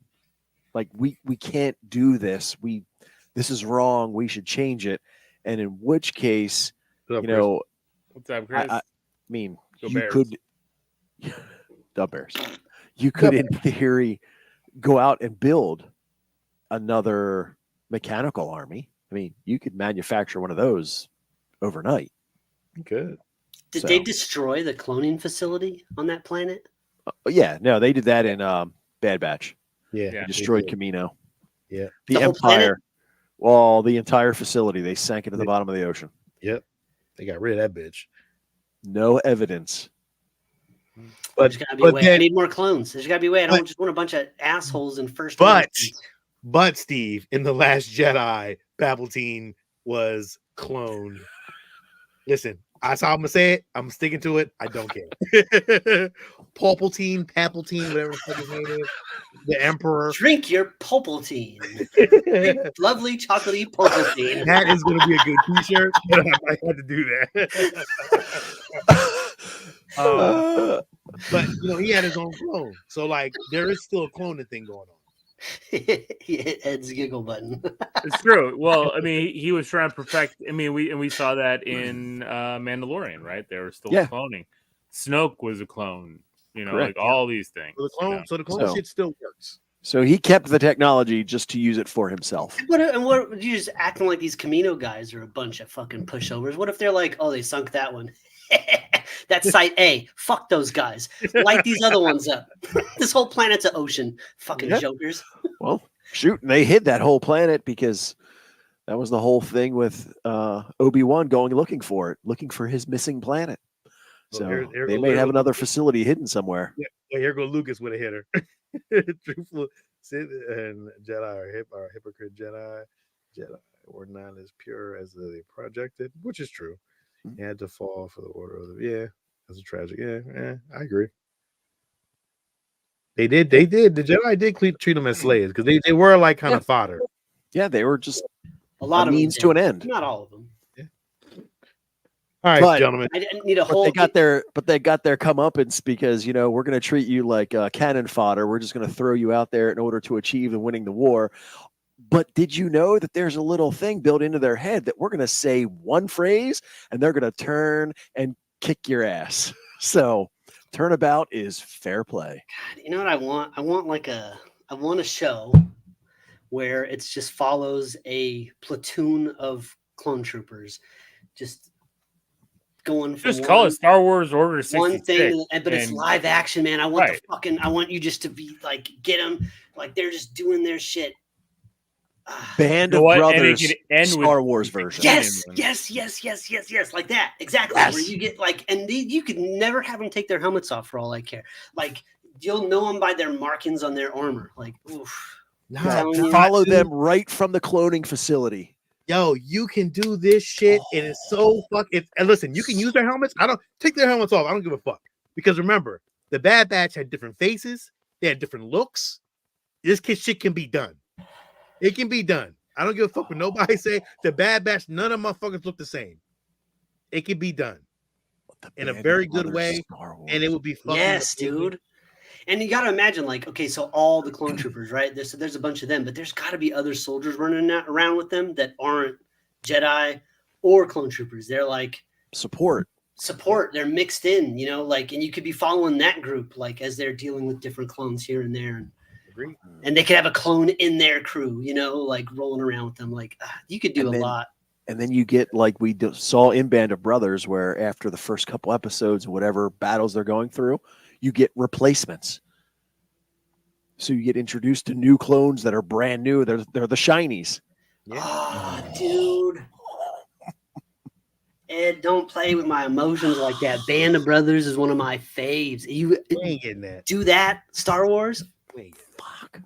Like, we can't do this. This is wrong. We should change it. And in which case, What's up, Chris? I mean, Go you Bears. could, the Bears, you could in theory go out and build another mechanical army. I mean, you could manufacture one of those overnight. Good. Did they destroy the cloning facility on that planet? Yeah, no, they did that in Bad Batch. Yeah, they destroyed Camino. Yeah, the Empire. Well, the entire facility, they sank it to the bottom of the ocean. Yep, they got rid of that bitch. No evidence. But there's gotta be a way. I need more clones. There's got to be a way. I don't just want a bunch of assholes in first. But Steve, in The Last Jedi, Palpatine was cloned. Listen, that's how I'm gonna say it. I'm sticking to it. I don't care. Palpatine, whatever the fuck his name is, the Emperor. Drink your Palpatine. Lovely chocolatey Palpatine. That is gonna be a good T-shirt. I might have to do that. But he had his own clone, so like there is still a cloning thing going on. He hit Ed's giggle button. It's true. Well, I mean, he was trying to perfect. I mean, we saw that in Mandalorian, right? They were still cloning. Snoke was a clone. Correct. Like all these things. So the clone shit still works. So he kept the technology just to use it for himself. What you just acting like these Camino guys are a bunch of fucking pushovers? What if they're like, oh, they sunk that one? That's Site A. Fuck those guys. Light these other ones up. This whole planet's an ocean. Fucking jokers. Well, shoot, they hid that whole planet because that was the whole thing with Obi-Wan looking for his missing planet. So they may have another facility hidden somewhere. Yeah, here go Lucas with a hitter. Truthful Sith and Jedi are hypocrite Jedi. Jedi were not as pure as they projected, which is true. He had to fall for the order of that's a tragic. Yeah, I agree. They did. The Jedi did treat them as slaves because they were like kind of fodder. Yeah, they were just a lot of means to an end. Not all of them. Yeah. All right, gentlemen. I didn't need a whole. They got their comeuppance because we're going to treat you like cannon fodder. We're just going to throw you out there in order to achieve and winning the war. But did you know that there's a little thing built into their head that we're going to say one phrase and they're going to turn and kick your ass? So turnabout is fair play. God, you know what I want? I want a show where it just follows a platoon of clone troopers just going from call it Star Wars Order 66. One thing, but it's live action, man. I want you just to be like, get them like they're just doing their shit. Band of Brothers Star Wars version. Yes, like that. Exactly. Yes. Where you get like, and you could never have them take their helmets off for all I care. Like, you'll know them by their markings on their armor. Like, oof. Follow them right from the cloning facility. yo, you can do this shit, and it's so fucking. And listen, you can use their helmets. I don't take their helmets off. I don't give a fuck because remember, the Bad Batch had different faces. They had different looks. This shit can be done. It can be done. I don't give a fuck what nobody say. The Bad Batch, none of motherfuckers look the same. It can be done in a very good way, and it would be fucking dude. And you got to imagine, like, okay, so all the clone troopers, right? There's a bunch of them, but there's got to be other soldiers running around with them that aren't Jedi or clone troopers. They're like support. They're mixed in, you know, like, and you could be following that group, like, as they're dealing with different clones here and there. And they could have a clone in their crew, you know, like rolling around with them. Like, you could do a lot. And then you get like we saw in Band of Brothers, where after the first couple episodes, whatever battles they're going through, you get replacements. So you get introduced to new clones that are brand new. They're the shinies. Yeah. Oh, dude. Ed, don't play with my emotions like that. Band of Brothers is one of my faves. You ain't getting that. Do that, Star Wars. Wait, fuck.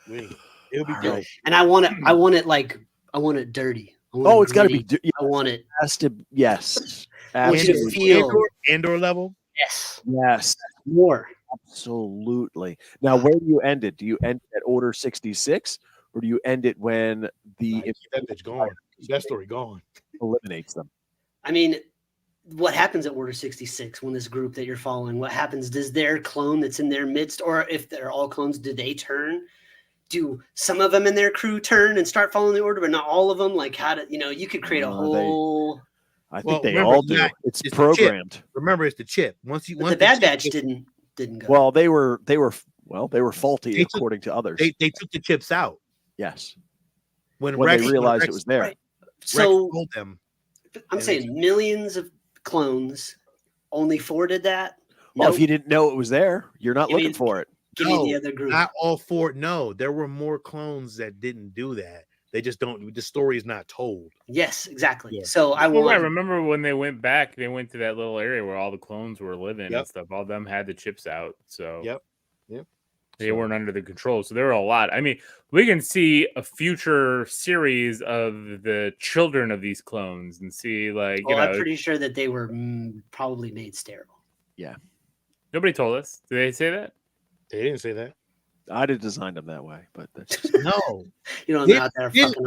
It'll be good. Right. And I want it dirty. It's got to be. I want it. Has to. Yes. I want you to feel Andor level. Yes. More. Absolutely. Now, where do you end it? Do you end it at Order 66, or do you end it when the that bitch gone? That story gone. Eliminates them. I mean, what happens at Order 66 when this group that you're following? What happens? Does their clone that's in their midst, or if they're all clones, do they turn? Do some of them in their crew turn and start following the order, but not all of them? Like, how to, you could create a whole. I think they all do. It's programmed. Remember, it's the chip. Once the Bad Batch didn't go. Well, they were faulty according to others. They took the chips out. Yes. When they realized it was there. Right. So told them. I'm saying millions of clones, only 4 did that. Well, if you didn't know it was there, you're not looking for it. Give me the other group. Not all 4. No, there were more clones that didn't do that. They just don't. The story is not told. Yes, exactly. Yeah. So I remember when they went back. They went to that little area where all the clones were living and stuff. All of them had the chips out. So yep. They weren't under the control. So there were a lot. I mean, we can see a future series of the children of these clones and see I'm pretty sure that they were probably made sterile. Yeah. Nobody told us. Did they say that? They didn't say that. I'd have designed them that way, but that's just... no. You don't know out there fucking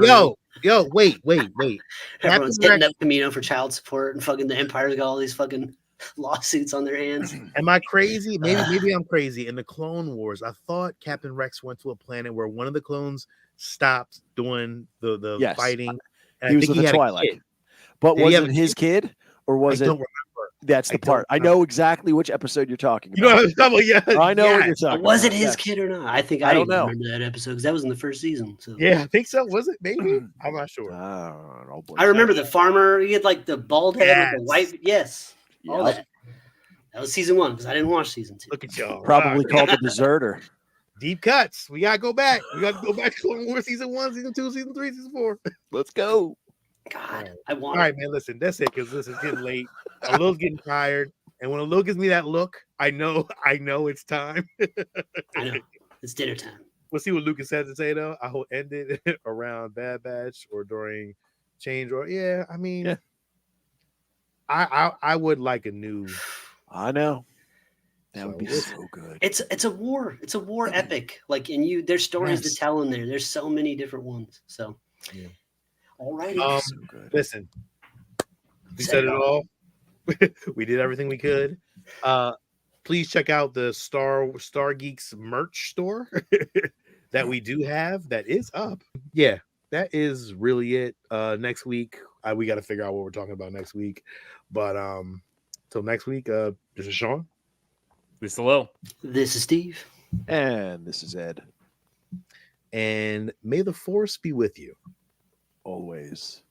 wait. Everyone's hitting up Camino for child support, and fucking the Empire's got all these fucking lawsuits on their hands. Am I crazy? Maybe I'm crazy. In the Clone Wars, I thought Captain Rex went to a planet where one of the clones stopped doing the fighting. And he was with the Twilight. But was it his kid, or was it? Don't remember. That's the part. I know exactly which episode you're talking about. You know what I'm talking about? Yeah. I know what you're talking about. Was it his kid or not? I think I don't remember that episode because that was in the first season. So yeah, I think so. Was it? Maybe. I'm not sure. I remember the farmer. He had like the bald head with the white. Yes. All that. That was season 1 because I didn't watch season 2. Look at y'all. Probably called the Deserter. Deep cuts. We gotta go back. We gotta go back to Clone Wars season 1, season 2, season 3, season 4. Let's go. God, I want. All right, man. Listen, that's it because this is getting late. Alil's getting tired, and when Alil gives me that look, I know it's time. I know it's dinner time. We'll see what Lucas has to say though. I will end it around Bad Batch or during Change. Or I mean, I would like a new. I know. That would be so good. It's a war. It's a war epic. Like, and there's stories to tell in there. There's so many different ones. So, all right. So listen, we said it all. We did everything we could. Please check out the Star Geeks merch store that we do have. That is up. Yeah, that is really it. Next week, we got to figure out what we're talking about next week. But till next week, this is Sean. This is Lil. This is Steve. And this is Ed. And may the force be with you. Always.